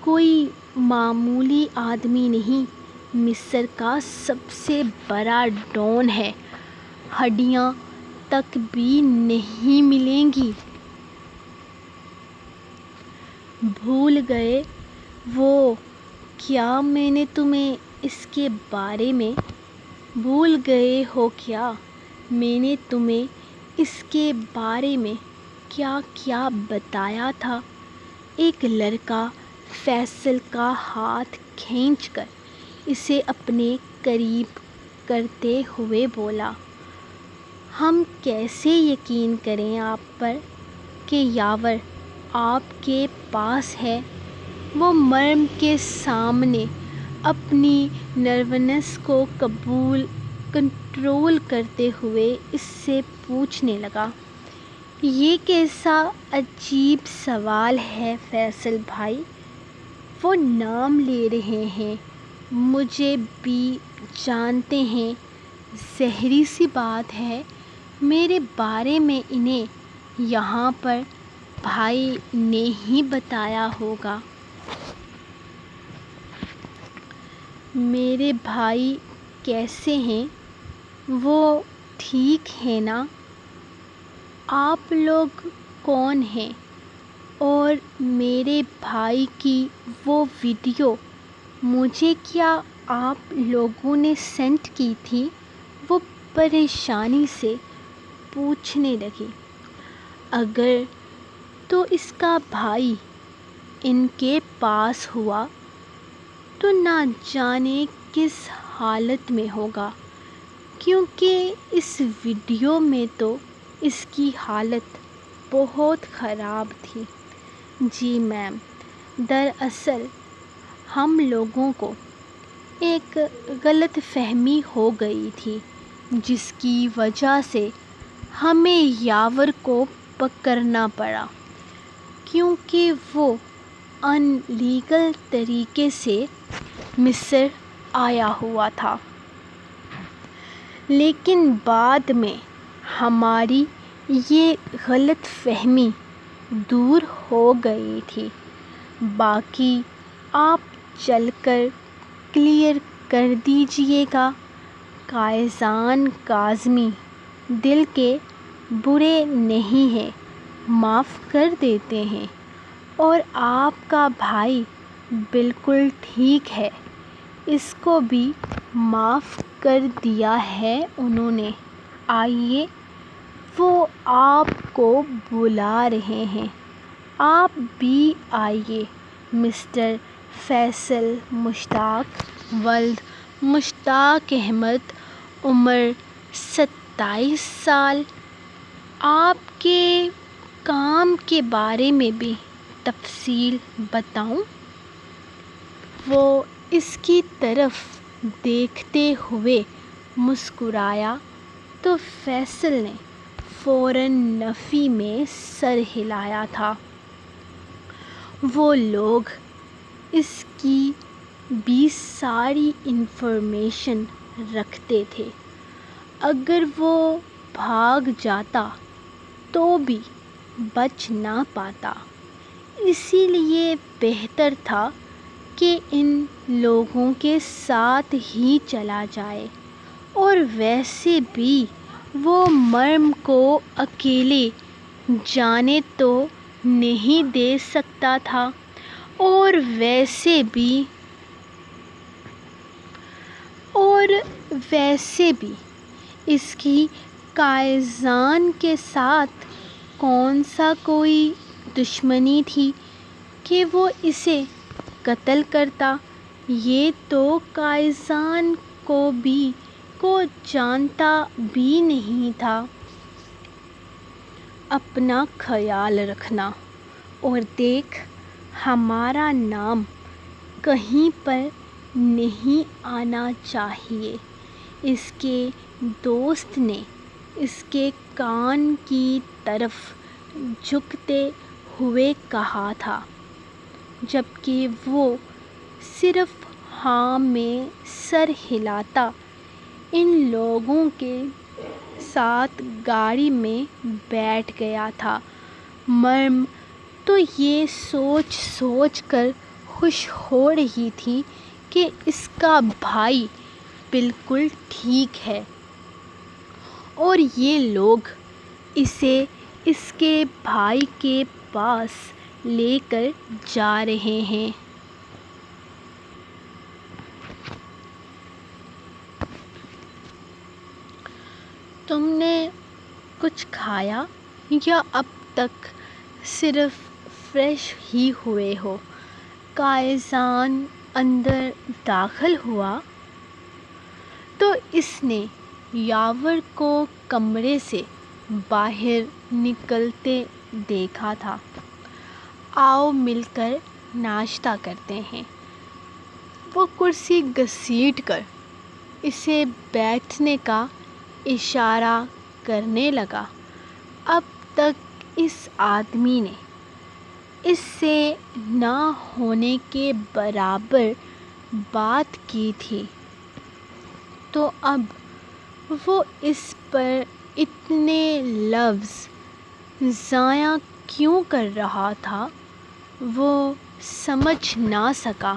Speaker 1: کوئی معمولی آدمی نہیں، مصر کا سب سے بڑا ڈان ہے۔ ہڈیاں تک بھی نہیں ملیں گی۔ بھول گئے وہ کیا میں نے تمہیں اس کے بارے میں بھول گئے ہو کیا میں نے تمہیں اس کے بارے میں کیا کیا بتایا تھا؟ ایک لڑکا فیصل کا ہاتھ کھینچ کر اسے اپنے قریب کرتے ہوئے بولا۔ ہم کیسے یقین کریں آپ پر کہ یاور آپ کے پاس ہے؟ وہ مریم کے سامنے اپنی نروسنس کو کنٹرول کرتے ہوئے اس سے پوچھنے لگا۔ یہ کیسا عجیب سوال ہے فیصل بھائی؟ وہ نام لے رہے ہیں، مجھے بھی جانتے ہیں، ظاہر سی بات ہے میرے بارے میں انہیں یہاں پر بھائی نے ہی بتایا ہوگا۔ میرے بھائی کیسے ہیں؟ وہ ٹھیک ہے نا؟ آپ لوگ کون ہیں؟ اور میرے بھائی کی وہ ویڈیو مجھے کیا آپ لوگوں نے سینڈ کی تھی؟ وہ پریشانی سے پوچھنے لگی۔ اگر تو اس کا بھائی ان کے پاس ہوا تو نہ جانے کس حالت میں ہوگا، کیونکہ اس ویڈیو میں تو اس کی حالت بہت خراب تھی۔ جی میم، دراصل ہم لوگوں کو ایک غلط فہمی ہو گئی تھی، جس کی وجہ سے ہمیں یاور کو پکڑنا پڑا، کیونکہ وہ ان لیگل طریقے سے مصر آیا ہوا تھا۔ لیکن بعد میں ہماری یہ غلط فہمی دور ہو گئی تھی۔ باقی آپ چل کر کلیئر کر دیجئے گا۔ قائزان کاظمی دل کے برے نہیں ہیں، معاف کر دیتے ہیں، اور آپ کا بھائی بالکل ٹھیک ہے، اس کو بھی معاف کر دیا ہے انہوں نے۔ آئیے، وہ آپ کو بلا رہے ہیں، آپ بھی آئیے۔ مسٹر فیصل مشتاق ولد مشتاق احمد، عمر 27 سال۔ آپ کے کام کے بارے میں بھی تفصیل بتاؤں؟ وہ اس کی طرف دیکھتے ہوئے مسکرایا تو فیصل نے فوراً نفی میں سر ہلایا تھا۔ وہ لوگ اس کی بھی ساری انفارمیشن رکھتے تھے۔ اگر وہ بھاگ جاتا تو بھی بچ نہ پاتا، اسی لیے بہتر تھا کہ ان لوگوں کے ساتھ ہی چلا جائے، اور ویسے بھی وہ مریم کو اکیلے جانے تو نہیں دے سکتا تھا، اور ویسے بھی اس کی قائزان کے ساتھ کون سا کوئی دشمنی تھی کہ وہ اسے قتل کرتا؟ یہ تو قائزان کو جانتا بھی نہیں تھا۔ اپنا خیال رکھنا، اور دیکھ، ہمارا نام کہیں پر نہیں آنا چاہیے۔ اس کے دوست نے اس کے کان کی طرف جھکتے ہوئے کہا تھا، جبکہ وہ صرف ہاں میں سر ہلاتا۔ ان لوگوں کے ساتھ گاڑی میں بیٹھ گیا تھا۔ مریم تو یہ سوچ کر خوش ہو رہی تھی کہ اس کا بھائی بالکل ٹھیک ہے، اور یہ لوگ اسے اس کے بھائی کے پاس لے کر جا رہے ہیں۔ تم نے کچھ کھایا یا اب تک صرف فریش ہی ہوئے ہو؟ قائزان اندر داخل ہوا تو اس نے یاور کو کمرے سے باہر نکلتے دیکھا تھا۔ آؤ مل کر ناشتہ کرتے ہیں۔ وہ کرسی گھسیٹ کر اسے بیٹھنے کا اشارہ کرنے لگا۔ اب تک اس آدمی نے اس سے نہ ہونے کے برابر بات کی تھی، تو اب وہ اس پر اتنے لفظ ضائع کیوں کر رہا تھا، وہ سمجھ نہ سکا۔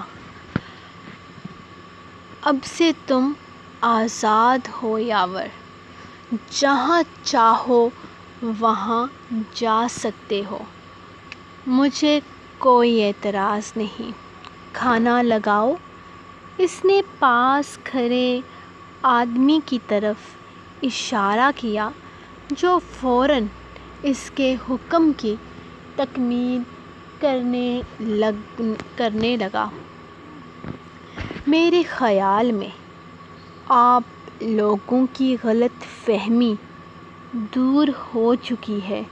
Speaker 1: اب سے تم آزاد ہو یاور، جہاں چاہو وہاں جا سکتے ہو، مجھے کوئی اعتراض نہیں، کھانا لگاؤ۔ اس نے پاس کھڑے آدمی کی طرف اشارہ کیا جو فوراً اس کے حکم کی تکمیل کرنے لگا۔ میرے خیال میں آپ لوگوں کی غلط فہمی دور ہو چکی ہے۔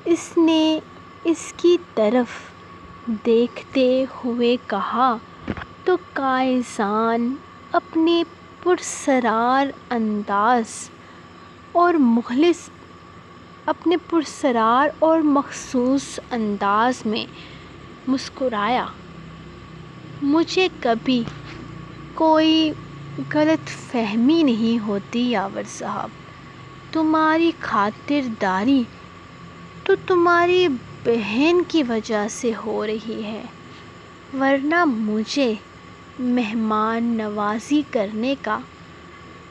Speaker 1: اس نے اس کی طرف دیکھتے ہوئے کہا تو قائزان اپنے پرسرار اور مخصوص انداز میں مسکرایا۔ مجھے کبھی کوئی غلط فہمی نہیں ہوتی یاور صاحب، تمہاری خاطرداری تو تمہاری بہن کی وجہ سے ہو رہی ہے، ورنہ مجھے مہمان نوازی کرنے کا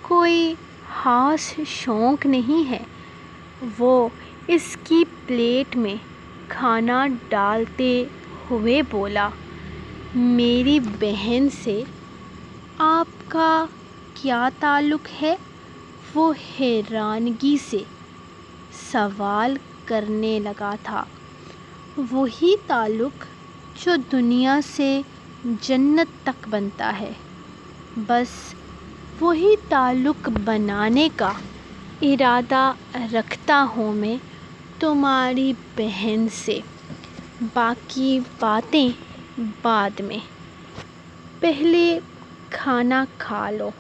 Speaker 1: کوئی خاص شوق نہیں ہے۔ وہ اس کی پلیٹ میں کھانا ڈالتے ہوئے بولا۔ میری بہن سے آپ کا کیا تعلق ہے؟ وہ حیرانگی سے سوال کرنے لگا تھا۔ وہی تعلق جو دنیا سے جنت تک بنتا ہے، بس وہی تعلق بنانے کا ارادہ رکھتا ہوں میں تمہاری بہن سے، باقی باتیں بعد میں، پہلے کھانا کھا لو۔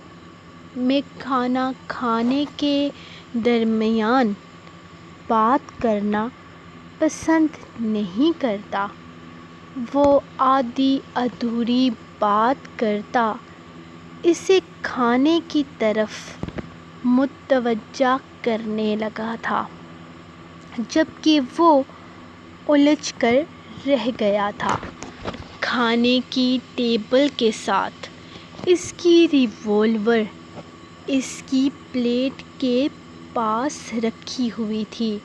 Speaker 1: میں کھانا کھانے کے درمیان بات کرنا پسند نہیں کرتا۔ وہ آدھی ادھوری بات کرتا اسے کھانے کی طرف متوجہ کرنے لگا تھا، جبکہ وہ الجھ کر رہ گیا تھا۔ کھانے کی ٹیبل کے ساتھ اس کی ریوالور اس کی پلیٹ کے پاس رکھی ہوئی تھی،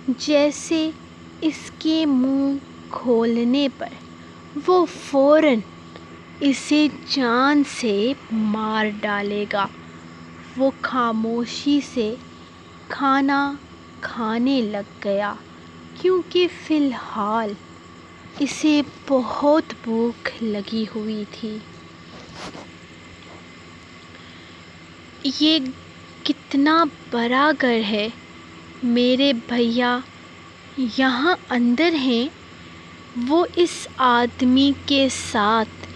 Speaker 1: جیسے اس کے منہ کھولنے پر وہ فوراً اسے جان سے مار ڈالے گا۔ وہ خاموشی سے کھانا کھانے لگ گیا کیونکہ فی الحال اسے بہت بھوک لگی ہوئی تھی۔ یہ کتنا بڑا گھر ہے، میرے بھیا یہاں اندر ہیں؟ وہ اس آدمی کے ساتھ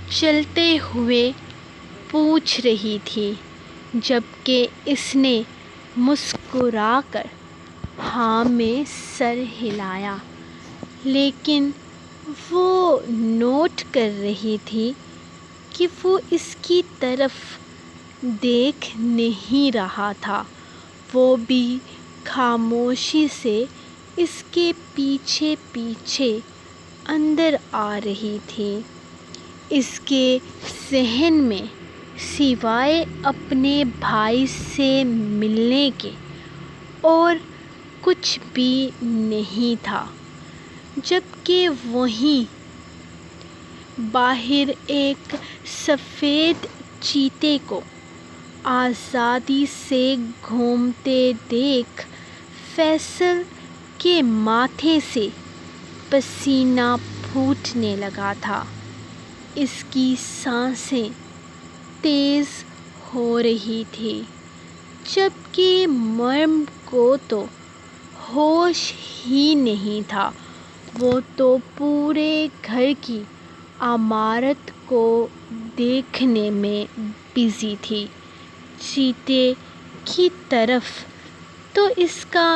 Speaker 1: چلتے ہوئے پوچھ رہی تھی، جبکہ اس نے مسکرا کر ہاں میں سر ہلایا، لیکن وہ نوٹ کر رہی تھی کہ وہ اس کی طرف دیکھ نہیں رہا تھا۔ وہ بھی خاموشی سے اس کے پیچھے پیچھے اندر آ رہی تھی۔ اس کے ذہن میں سوائے اپنے بھائی سے ملنے کے اور کچھ بھی نہیں تھا، جبکہ وہیں باہر ایک سفید چیتے کو آزادی سے گھومتے دیکھ فیصل کے ماتھے سے پسینہ پھوٹنے لگا تھا۔ اس کی سانسیں تیز ہو رہی تھیں، جبکہ مریم کو تو ہوش ہی نہیں تھا۔ وہ تو پورے گھر کی عمارت کو دیکھنے میں بزی تھی، چیتے کی طرف تو اس کا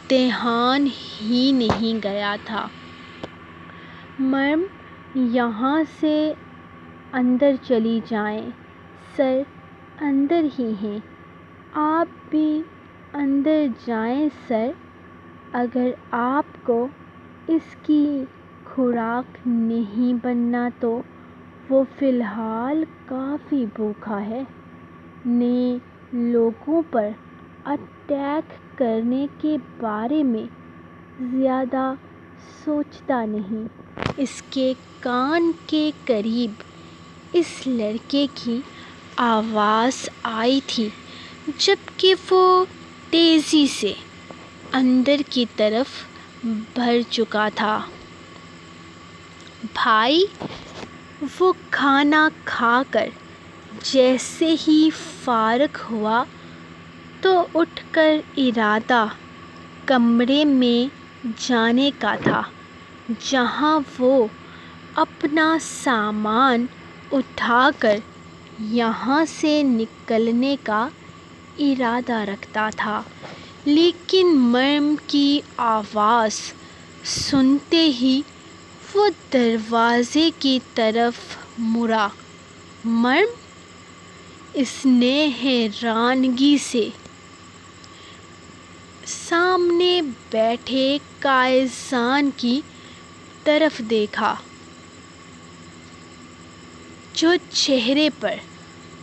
Speaker 1: دھیان ہی نہیں گیا تھا۔ مریم، یہاں سے اندر چلی جائیں، سر اندر ہی ہیں۔ آپ بھی اندر جائیں سر، اگر آپ کو اس کی خوراک نہیں بننا تو وہ فی الحال کافی بھوکا ہے۔ نے لوگوں پر اٹیک کرنے کے بارے میں زیادہ سوچتا نہیں۔ اس کے کان کے قریب اس لڑکے کی آواز آئی تھی جبکہ وہ تیزی سے اندر کی طرف بڑھ چکا تھا۔ بھائی، وہ کھانا کھا کر جیسے ہی فارغ ہوا تو اٹھ کر ارادہ کمرے میں جانے کا تھا جہاں وہ اپنا سامان اٹھا کر یہاں سے نکلنے کا ارادہ رکھتا تھا، لیکن مریم کی آواز سنتے ہی وہ دروازے کی طرف مڑا۔ مریم! اس نے حیرانگی سے سامنے بیٹھے قائزان کی طرف دیکھا جو چہرے پر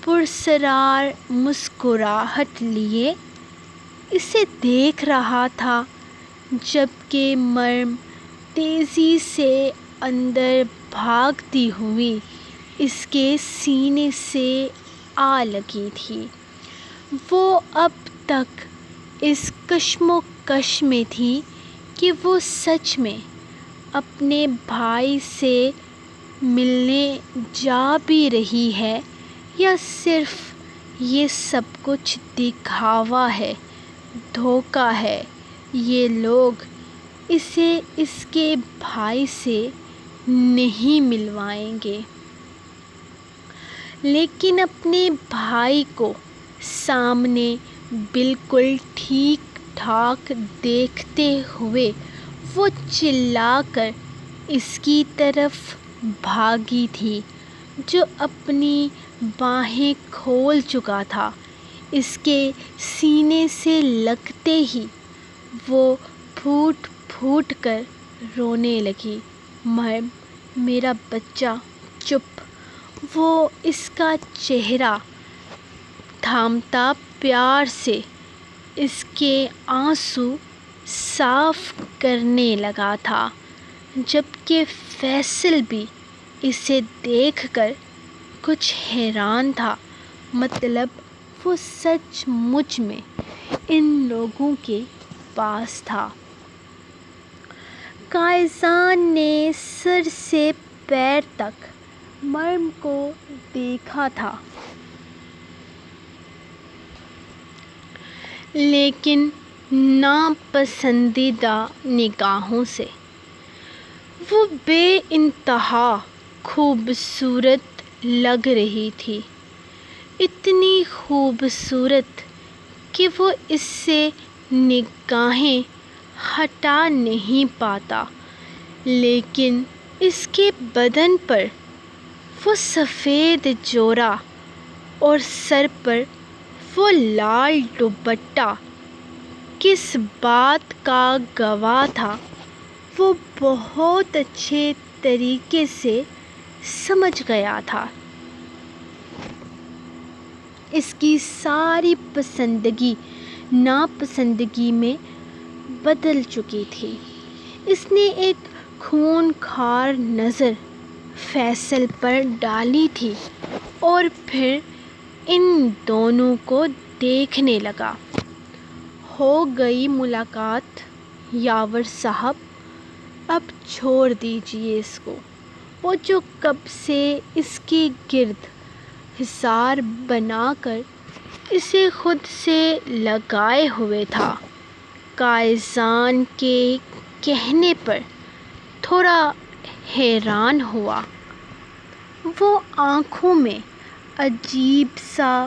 Speaker 1: پراسرار مسکراہٹ لیے اسے دیکھ رہا تھا، جبکہ مریم تیزی سے اندر بھاگتی ہوئی اس کے سینے سے آ لگی تھی۔ وہ اب تک اس کشم و کش میں تھی کہ وہ سچ میں اپنے بھائی سے ملنے جا بھی رہی ہے یا صرف یہ سب کچھ دکھاوا ہے، دھوکہ ہے۔ یہ لوگ اسے اس کے بھائی سے نہیں ملوائیں گے۔ لیکن اپنے بھائی کو سامنے بالکل ٹھیک ٹھاک دیکھتے ہوئے وہ چلا کر اس کی طرف بھاگی تھی جو اپنی باہیں کھول چکا تھا۔ اس کے سینے سے لگتے ہی وہ پھوٹ پھوٹ کر رونے لگی۔ مریم، میرا بچہ، چپ۔ وہ اس کا چہرہ تھامتا پیار سے اس کے آنسو صاف کرنے لگا تھا، جبکہ فیصل بھی اسے دیکھ کر کچھ حیران تھا۔ مطلب وہ سچ مچ میں ان لوگوں کے پاس تھا۔ قائزان نے سر سے پیر تک مریم کو دیکھا تھا، لیکن ناپسندیدہ نگاہوں سے۔ وہ بے انتہا خوبصورت لگ رہی تھی، اتنی خوبصورت کہ وہ اس سے نگاہیں ہٹا نہیں پاتا، لیکن اس کے بدن پر وہ سفید جوڑا اور سر پر وہ لال دوپٹہ کس بات کا گواہ تھا وہ بہت اچھے طریقے سے سمجھ گیا تھا۔ اس کی ساری پسندگی ناپسندگی میں بدل چکی تھی۔ اس نے ایک خونخوار نظر فیصل پر ڈالی تھی اور پھر ان دونوں کو دیکھنے لگا۔ ہو گئی ملاقات یاور صاحب، اب چھوڑ دیجیے اس کو۔ وہ جو کب سے اس کے گرد حصار بنا کر اسے خود سے لگائے ہوئے تھا۔ قائزان کے کہنے پر تھوڑا حیران ہوا۔ وہ آنکھوں میں عجیب سا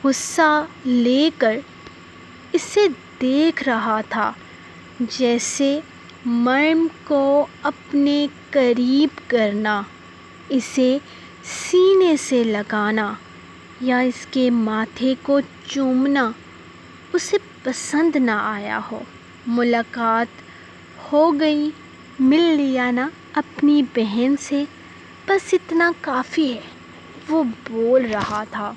Speaker 1: غصہ لے کر اسے دیکھ رہا تھا، جیسے مریم کو اپنے قریب کرنا، اسے سینے سے لگانا یا اس کے ماتھے کو چومنا اسے پسند نہ آیا ہو۔ ملاقات ہو گئی، مل لیا نا اپنی بہن سے، بس اتنا کافی ہے، وہ بول رہا تھا۔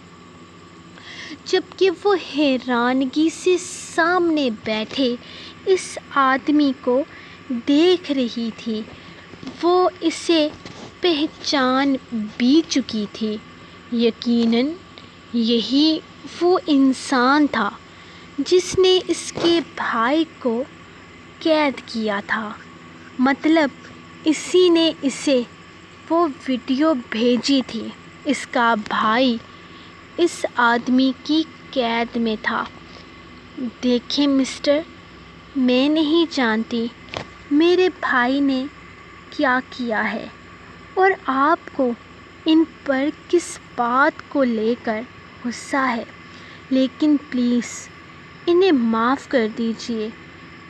Speaker 1: جبکہ وہ حیرانگی سے سامنے بیٹھے اس آدمی کو دیکھ رہی تھی۔ وہ اسے پہچان بھی چکی تھی۔ یقیناً یہی وہ انسان تھا جس نے اس کے بھائی کو قید کیا تھا۔ مطلب اسی نے اسے وہ ویڈیو بھیجی تھی۔ اس کا بھائی اس آدمی کی قید میں تھا۔ دیکھیں مسٹر، میں نہیں جانتی میرے بھائی نے کیا کیا ہے اور آپ کو ان پر کس بات کو لے کر غصہ ہے، لیکن پلیز انہیں معاف کر دیجیے۔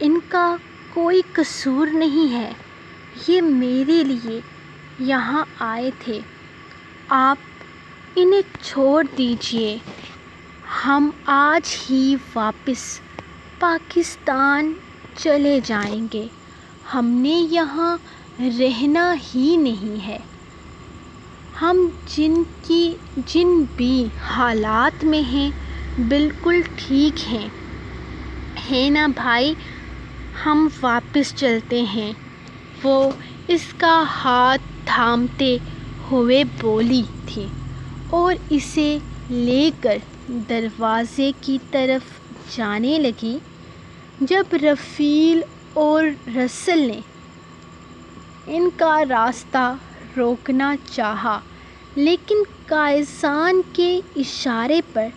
Speaker 1: ان کا کوئی قصور نہیں ہے۔ یہ میرے لیے یہاں آئے تھے۔ آپ انہیں چھوڑ دیجیے۔ ہم آج ہی واپس پاکستان چلے جائیں گے۔ ہم نے یہاں رہنا ہی نہیں ہے۔ ہم جن بھی حالات میں ہیں بالکل ٹھیک ہیں، ہے نا بھائی؟ ہم واپس چلتے ہیں۔ وہ اس کا ہاتھ تھامتے ہوئے بولی تھی اور اسے لے کر دروازے کی طرف جانے لگی۔ جب رفیل اور رسل نے ان کا راستہ روکنا چاہا لیکن قائزان کے اشارے پر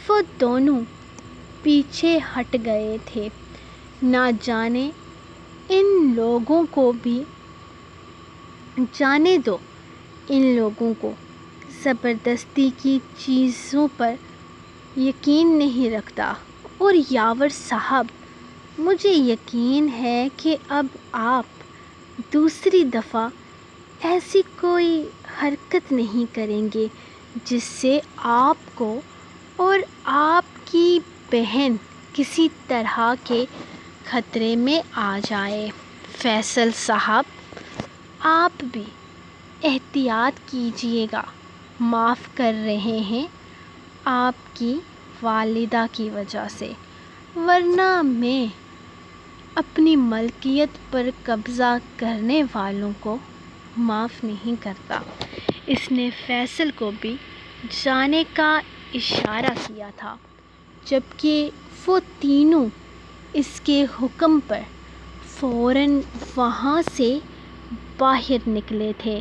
Speaker 1: وہ دونوں پیچھے ہٹ گئے تھے۔ نہ جانے ان لوگوں کو بھی جانے دو۔ ان لوگوں کو زبردستی کی چیزوں پر یقین نہیں رکھتا۔ اور یاور صاحب، مجھے یقین ہے کہ اب آپ دوسری دفعہ ایسی کوئی حرکت نہیں کریں گے جس سے آپ کو اور آپ کی بہن کسی طرح کے خطرے میں آ جائے۔ فیصل صاحب، آپ بھی احتیاط کیجیے گا۔ معاف کر رہے ہیں آپ کی والدہ کی وجہ سے، ورنہ میں اپنی ملکیت پر قبضہ کرنے والوں کو معاف نہیں کرتا۔ اس نے فیصل کو بھی جانے کا اشارہ کیا تھا، جبکہ وہ تینوں اس کے حکم پر فوراً وہاں سے باہر نکلے تھے۔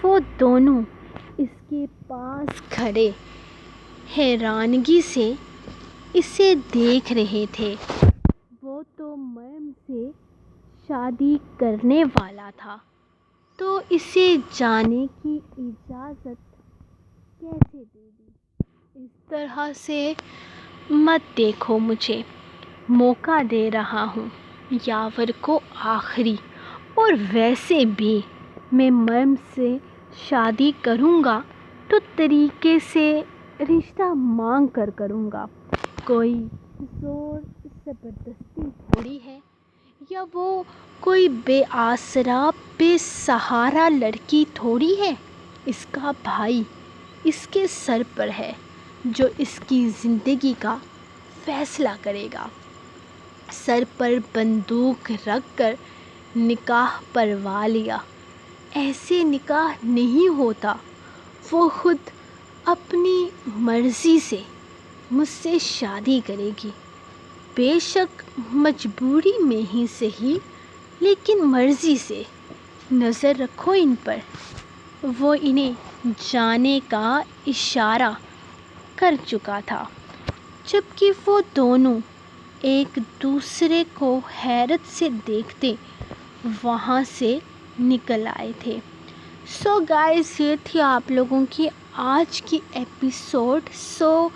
Speaker 1: وہ دونوں اس کے پاس کھڑے حیرانگی سے اسے دیکھ رہے تھے۔ وہ تو مریم سے شادی کرنے والا تھا، تو اسے جانے کی اجازت کیسے دے دی؟ اس طرح سے مت دیکھو مجھے، موقع دے رہا ہوں یاور کو آخری۔ اور ویسے بھی میں مریم سے شادی کروں گا تو طریقے سے رشتہ مانگ کر کروں گا۔ کوئی زور زبردستی تھوڑی ہے، یا وہ کوئی بے آسرا بے سہارا لڑکی تھوڑی ہے۔ اس کا بھائی اس کے سر پر ہے جو اس کی زندگی کا فیصلہ کرے گا۔ سر پر بندوق رکھ کر نکاح پروا لیا۔ ایسے نکاح نہیں ہوتا۔ وہ خود اپنی مرضی سے مجھ سے شادی کرے گی، بے شک مجبوری میں ہی صحیح، لیکن مرضی سے۔ نظر رکھو ان پر۔ وہ انہیں جانے کا اشارہ کر چکا تھا، جبکہ وہ دونوں ایک دوسرے کو حیرت سے دیکھتے وہاں سے نکل آئے تھے۔ سو گائز، یہ تھی آپ لوگوں کی آج کی episode. So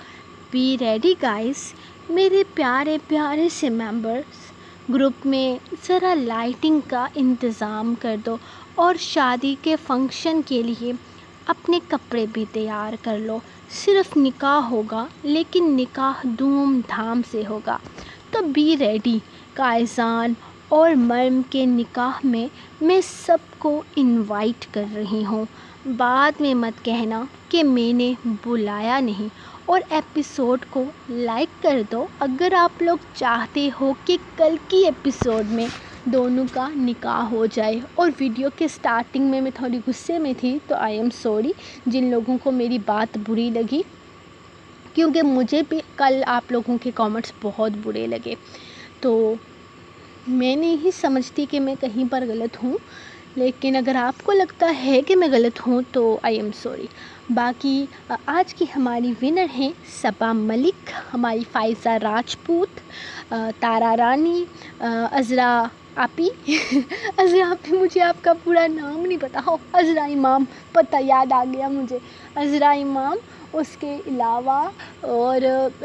Speaker 1: be ready guys, میرے پیارے پیارے سے ممبرس گروپ میں ذرا لائٹنگ کا انتظام کر دو اور شادی کے فنکشن کے لیے اپنے کپڑے بھی تیار کر لو۔ صرف نکاح ہوگا، لیکن نکاح دھوم دھام سے ہوگا، تو بی ریڈی۔ قائزان اور مریم کے نکاح میں سب کو انوائٹ کر رہی ہوں۔ بعد میں مت کہنا کہ میں نے بلایا نہیں۔ اور ایپیسوڈ کو لائک کر دو اگر آپ لوگ چاہتے ہو کہ کل کی ایپیسوڈ میں دونوں کا نکاح ہو جائے۔ اور ویڈیو کے سٹارٹنگ میں تھوڑی غصے میں تھی، تو آئی ایم سوری جن لوگوں کو میری بات بری لگی، کیونکہ مجھے بھی کل آپ لوگوں کے کامنٹس بہت برے لگے۔ تو میں نہیں سمجھتی کہ میں کہیں پر غلط ہوں، لیکن اگر آپ کو لگتا ہے کہ میں غلط ہوں تو آئی ایم سوری۔ باقی آج کی ہماری ونر ہیں صبا ملک، ہماری فائزہ راجپوت، تارا رانی، عذرا آپی عذرا آپی، مجھے آپ کا پورا نام نہیں پتا ہو، عذرا امام، پتہ یاد آ گیا مجھے، عذرا امام۔ اس کے علاوہ اور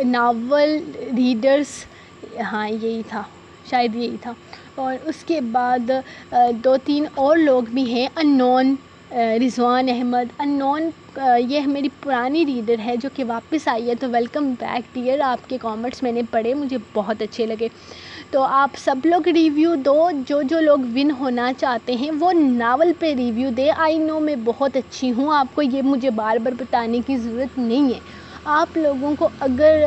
Speaker 1: ناول ریڈرز، ہاں یہی تھا، شاید یہی تھا۔ اور اس کے بعد 2-3 اور لوگ بھی ہیں، انون، رضوان احمد، انون یہ میری پرانی ریڈر ہے جو کہ واپس آئی ہے، تو ویلکم بیک ڈیئر۔ آپ کے کامنٹس میں نے پڑھے، مجھے بہت اچھے لگے، تو آپ سب لوگ ریویو دو۔ جو لوگ ون ہونا چاہتے ہیں وہ ناول پہ ریویو دے۔ آئی نو میں بہت اچھی ہوں، آپ کو یہ مجھے بار بار بتانے کی ضرورت نہیں ہے۔ آپ لوگوں کو اگر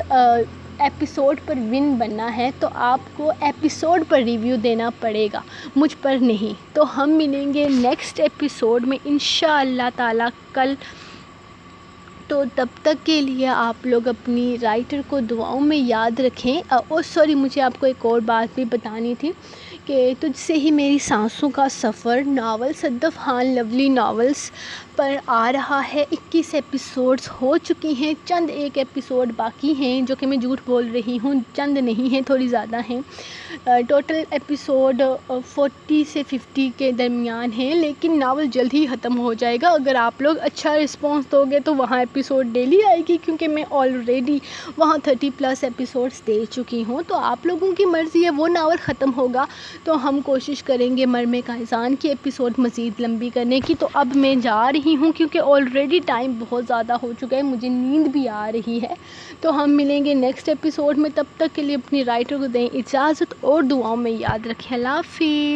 Speaker 1: ایپیسوڈ پر ون بننا ہے تو آپ کو ایپیسوڈ پر ریویو دینا پڑے گا، مجھ پر نہیں۔ تو ہم ملیں گے نیکسٹ ایپیسوڈ میں انشاءاللہ تعالی کل۔ تو تب تک کے لیے آپ لوگ اپنی رائٹر کو دعاؤں میں یاد رکھیں۔ اور سوری، مجھے آپ کو ایک اور بات بھی بتانی تھی کہ تجھ سے ہی میری سانسوں کا سفر ناول صدف خان لولی ناولز پر آ رہا ہے۔ 21 ایپیسوڈز ہو چکی ہیں، چند ایک ایپیسوڈ باقی ہیں، جو کہ میں جھوٹ بول رہی ہوں، چند نہیں ہیں، تھوڑی زیادہ ہیں۔ ٹوٹل ایپیسوڈ 40 سے 50 کے درمیان ہیں، لیکن ناول جلد ہی ختم ہو جائے گا۔ اگر آپ لوگ اچھا رسپانس دو گے تو وہاں ایپیسوڈ ڈیلی آئے گی، کیونکہ میں آلریڈی وہاں 30+ ایپیسوڈز دے چکی ہوں۔ تو آپ لوگوں کی مرضی ہے، وہ ناول ختم ہوگا تو ہم کوشش کریں گے مرمے کا احسان کی ایپیسوڈ مزید لمبی کرنے کی۔ تو اب میں جا رہی ہوں، کیونکہ آلریڈی ٹائم بہت زیادہ ہو چکا ہے، مجھے نیند بھی آ رہی ہے۔ تو ہم ملیں گے نیکسٹ ایپیسوڈ میں، تب تک کے لیے اپنی رائٹر کو دیں اجازت اور دعاؤں میں یاد رکھیں۔ اللہ حافظ۔